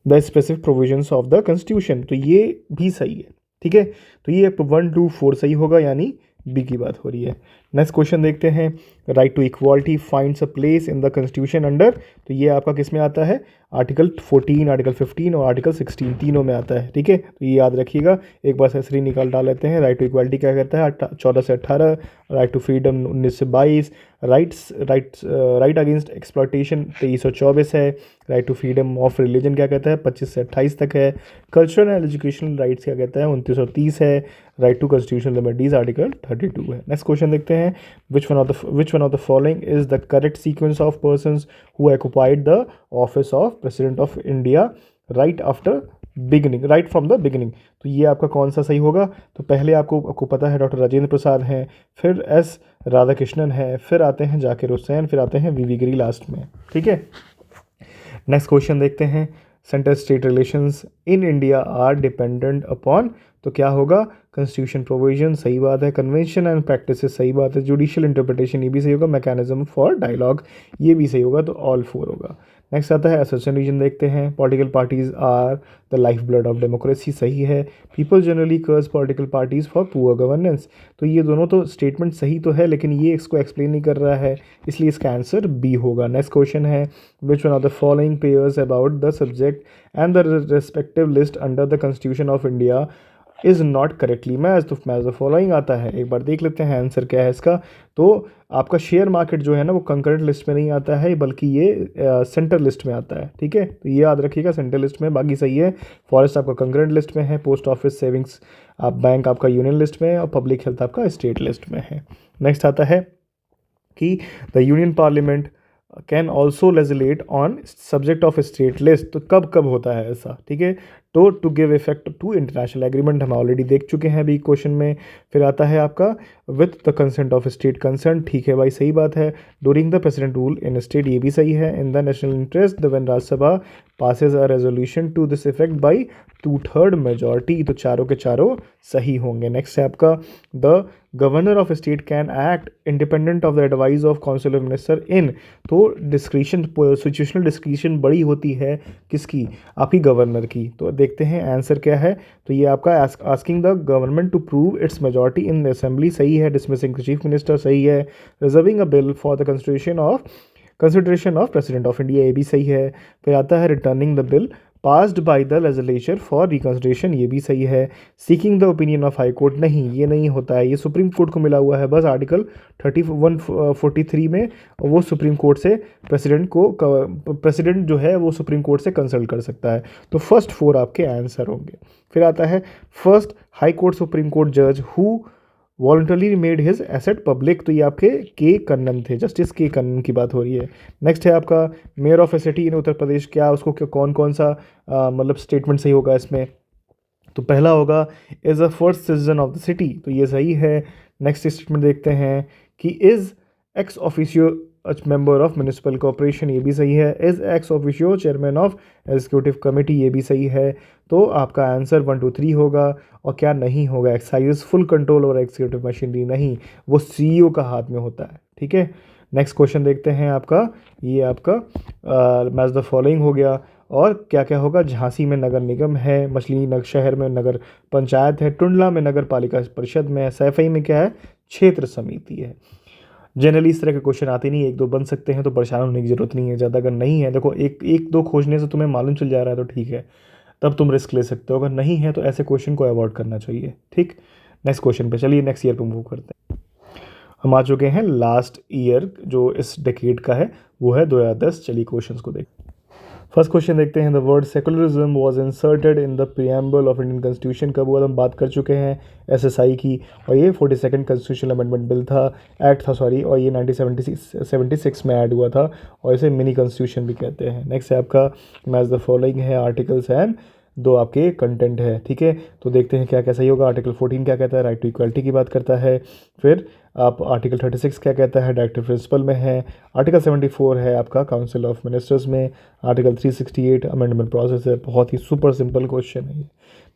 the specific provisions of the constitution, तो ये भी सही है। ठीक है, तो ये 1, 2, 4 सही होगा, यानी बी की बात हो रही है। नेक्स्ट क्वेश्चन देखते हैं, right to equality finds a place in the constitution under, तो ये आपका किस में आता है, आर्टिकल 14, आर्टिकल 15 और आर्टिकल 16 तीनों में आता है। ठीक है, तो ये याद रखिएगा। एक बार सेसरी निकाल डाल लेते हैं। राइट टू इक्वालिटी क्या कहता है, 14 से 18, राइट टू फ्रीडम 19 से 22, राइट अगेंस्ट एक्सप्लॉयटेशन 23 और 24 है। Right to freedom of religion क्या कहता है, 25 से 28 तक है। कल्चरल एंड एजुकेशनल राइट्स क्या कहता है, 29 और 30 है। Right to constitutional liberties article 32 है। नेक्स्ट क्वेश्चन देखते हैं, which one of the following is the correct sequence of persons who occupied the office of president of India right from the beginning, तो ये आपका कौन सा सही होगा। तो पहले आपको पता है डॉक्टर राजेंद्र प्रसाद हैं, फिर एस राधाकृष्णन है, फिर आते हैं जाकिर हुसैन, फिर आते हैं वी गिरी लास्ट में। ठीक है, नेक्स्ट क्वेश्चन देखते हैं, centre state relations in India are dependent upon, तो क्या होगा, कॉन्स्टिट्यूशन प्रोविजन, सही बात है। कन्वेंशन एंड प्रैक्टिसेस, सही बात है। जुडिशियल इंटरप्रिटेशन, ये भी सही होगा। मैकेनिज्म फॉर डायलॉग, ये भी सही होगा, तो ऑल 4 होगा। नेक्स्ट आता है एसोसिएशन रीजन देखते हैं, political parties are the life blood of democracy, सही है। People generally curse political parties for poor governance, तो ये दोनों तो स्टेटमेंट सही तो है, लेकिन ये इसको एक्सप्लेन नहीं कर रहा है, इसलिए इसका आंसर बी होगा। नेक्स्ट क्वेश्चन है, which one of the following pairs about the subject and the respective list under the constitution of India is not correctly match, तो मैच द फॉलोइंग आता है। एक बार देख लेते हैं आंसर क्या है इसका। तो आपका शेयर मार्केट जो है ना, वो कंकरेंट लिस्ट में नहीं आता है, बल्कि ये सेंटर लिस्ट में आता है। ठीक है, तो ये याद रखिएगा, सेंटर लिस्ट में, बाकी सही है। फॉरेस्ट आपका कंकरेंट लिस्ट में है, पोस्ट ऑफिस सेविंग्स बैंक आपका यूनियन लिस्ट में है, और पब्लिक हेल्थ आपका स्टेट लिस्ट में है। नेक्स्ट आता है, कि the union parliament can also legislate on subject of state list. तो कब कब होता है ऐसा, ठीक है। तो to give effect to international agreement हम ऑलरेडी देख चुके हैं अभी क्वेश्चन में। फिर आता है आपका with the consent of state concern, ठीक है भाई, सही बात है। During the president rule in state, ये भी सही है। In the national interest the when Rajya Sabha passes a resolution to this effect by 2/3 majority, तो चारों के चारों सही होंगे। नेक्स्ट है आपका the governor of state can act independent of the advice of council of minister in, तो डिस्क्रिशन, सिचुएशनल डिस्क्रिशन बड़ी होती है किसकी, आपकी गवर्नर की। तो देखते हैं आंसर क्या है। तो ये आपका asking the government to prove its majority in the assembly, सही है। डिसमिसिंग द चीफ मिनिस्टर, सही है। Reserving a bill for the consideration of president of India, ये भी सही है। फिर आता है returning the bill passed by the legislature for reconsideration, ये भी सही है। Seeking the opinion of high court, नहीं ये नहीं होता है, ये सुप्रीम कोर्ट को मिला हुआ है बस आर्टिकल 3143 में। वो सुप्रीम कोर्ट से प्रेसिडेंट जो है वो सुप्रीम कोर्ट से कंसल्ट कर सकता है। तो फर्स्ट 4 आपके आंसर होंगे। फिर आता है first high court supreme court जज who voluntarily made his asset public, तो ये आपके के कन्नन थे, जस्टिस के कन्नन की बात हो रही है। नेक्स्ट है आपका mayor of a city in Uttar Pradesh, क्या उसको क्या कौन कौन सा मतलब स्टेटमेंट सही होगा इसमें। तो पहला होगा is a first citizen of the city, तो ये सही है। नेक्स्ट स्टेटमेंट देखते हैं कि is ex officio member of municipal corporation, ये भी सही है। Is x officio chairman of executive committee, ये भी सही है। तो आपका आंसर 1 2 3 होगा। और क्या नहीं होगा, एक्सरसाइज फुल कंट्रोल और एग्जीक्यूटिव मशीनरी, नहीं, वो सीईओ का हाथ में होता है, ठीक है। नेक्स्ट क्वेश्चन देखते हैं आपका, ये आपका मैच द फॉलोइंग हो गया। और क्या क्या होगा, झांसी में नगर निगम है, मछली शहर में नगर पंचायत है, टुंडला में नगर पालिका परिषद में है, सैफई में क्या है, क्षेत्र समिति है। जनरली इस तरह के क्वेश्चन आते नहीं, 1 2 बन सकते हैं, तो परेशान होने की जरूरत नहीं है ज़्यादा। अगर नहीं है, देखो एक 2 खोजने से तुम्हें मालूम चल जा रहा है तो ठीक है, तब तुम रिस्क ले सकते हो। अगर नहीं है तो ऐसे क्वेश्चन को अवॉइड करना चाहिए, ठीक। नेक्स्ट क्वेश्चन पे चलिए, नेक्स्ट ईयर पे मूव करते हैं। हम आ चुके हैं लास्ट ईयर जो इस डेकेड का है, वो है 2010। चलिए क्वेश्चंस को देखते हैं। फर्स्ट क्वेश्चन देखते हैं, the word secularism was inserted in the preamble of Indian constitution, कब हुआ, हम बात कर चुके हैं एसएसआई की। और ये 42nd कॉन्स्टिट्यूशनल अमेंडमेंट बिल था, एक्ट था सॉरी, और ये 1976 में ऐड हुआ था, और इसे मिनी कॉन्स्टिट्यूशन भी कहते हैं। नेक्स्ट है आपका मैच द फॉलोइंग है, आर्टिकल्स एंड 2 आपके कंटेंट है, ठीक है। तो देखते हैं क्या क्या सही होगा। आर्टिकल 14 क्या कहता है, राइट टू इक्वलिटी की बात करता है। फिर आप आर्टिकल 36 क्या कहता है, डायरेक्टिव प्रिंसिपल में है। आर्टिकल 74 है आपका काउंसिल ऑफ मिनिस्टर्स में। आर्टिकल 368 अमेंडमेंट प्रोसेस है, बहुत ही सुपर सिंपल क्वेश्चन है ये।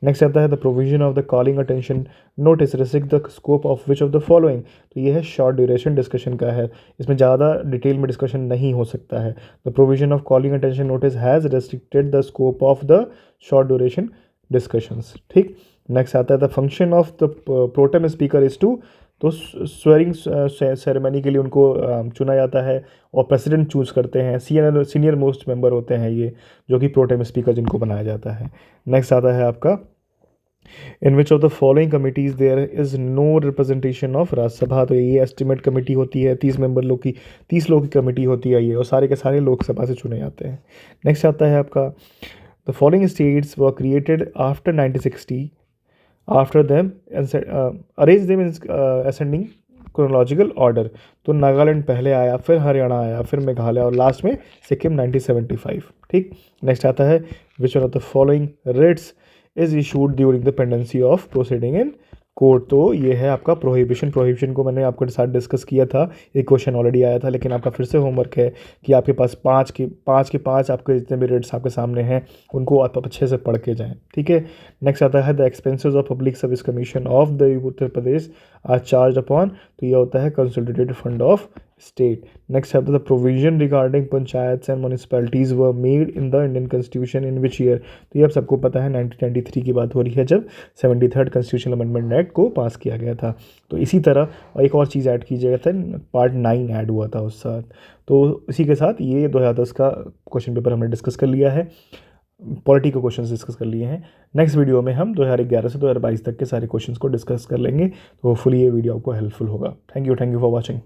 नेक्स्ट आता है the provision of the calling attention notice restrict the scope of which of the following, तो ये है शॉर्ट ड्यूरेशन डिस्कशन का है, इसमें ज़्यादा डिटेल में डिस्कशन नहीं हो सकता है। The provision of calling attention notice has restricted the scope of the short duration discussions, ठीक। नेक्स्ट आता है the function of the protem speaker is to, तो स्वेरिंग सेरेमनी के लिए उनको चुना जाता है और प्रेसिडेंट चूज़ करते हैं, सीनियर मोस्ट मेंबर होते हैं ये, जो कि प्रोटेम स्पीकर जिनको बनाया जाता है। नेक्स्ट आता है आपका in which of the following committees there is no representation of Rajya Sabha, तो ये एस्टिमेट कमेटी होती है, 30 लोगों की कमेटी होती है ये, और सारे के सारे लोकसभा से चुने जाते हैं। नेक्स्ट आता है आपका the following states were created after 1960 after them arrange them in ascending chronological order, तो नागालैंड पहले आया, फिर हरियाणा आया, फिर मेघालय, और लास्ट में सिक्किम 1975, ठीक। नेक्स्ट आता है which one of the following writs is issued during the pendency of proceeding in court, तो ये है आपका प्रोहिबिशन को मैंने आपके साथ डिस्कस किया था, एक क्वेश्चन ऑलरेडी आया था, लेकिन आपका फिर से होमवर्क है कि आपके पास 5 के 5 आपके जितने भी रेट्स आपके सामने हैं उनको आप अच्छे से पढ़ के जाएं, ठीक है। नेक्स्ट आता है the expenses of public service commission of the Uttar Pradesh are charge upon, तो ये होता है consolidated fund of state. Next आता है the provision regarding panchayats and municipalities were made in the Indian constitution in which year, तो ये आप सबको पता है 1993 की बात हो रही है, जब 73rd कॉन्स्टिट्यूशनल अमेंडमेंट एक्ट को पास किया गया था। तो इसी तरह और एक और चीज़ ऐड की गया था, पार्ट 9 ऐड हुआ था उस साथ। तो इसी के साथ ये 2010 का क्वेश्चन पेपर हमने डिस्कस कर लिया है, पॉलिटी के क्वेश्चंस डिस्कस कर लिए हैं। नेक्स्ट वीडियो में हम 2011 से 2022 तक के सारे क्वेश्चंस को डिस्कस कर लेंगे, तो होपफुली ये वीडियो आपको हेल्पफुल होगा। Thank you for watching.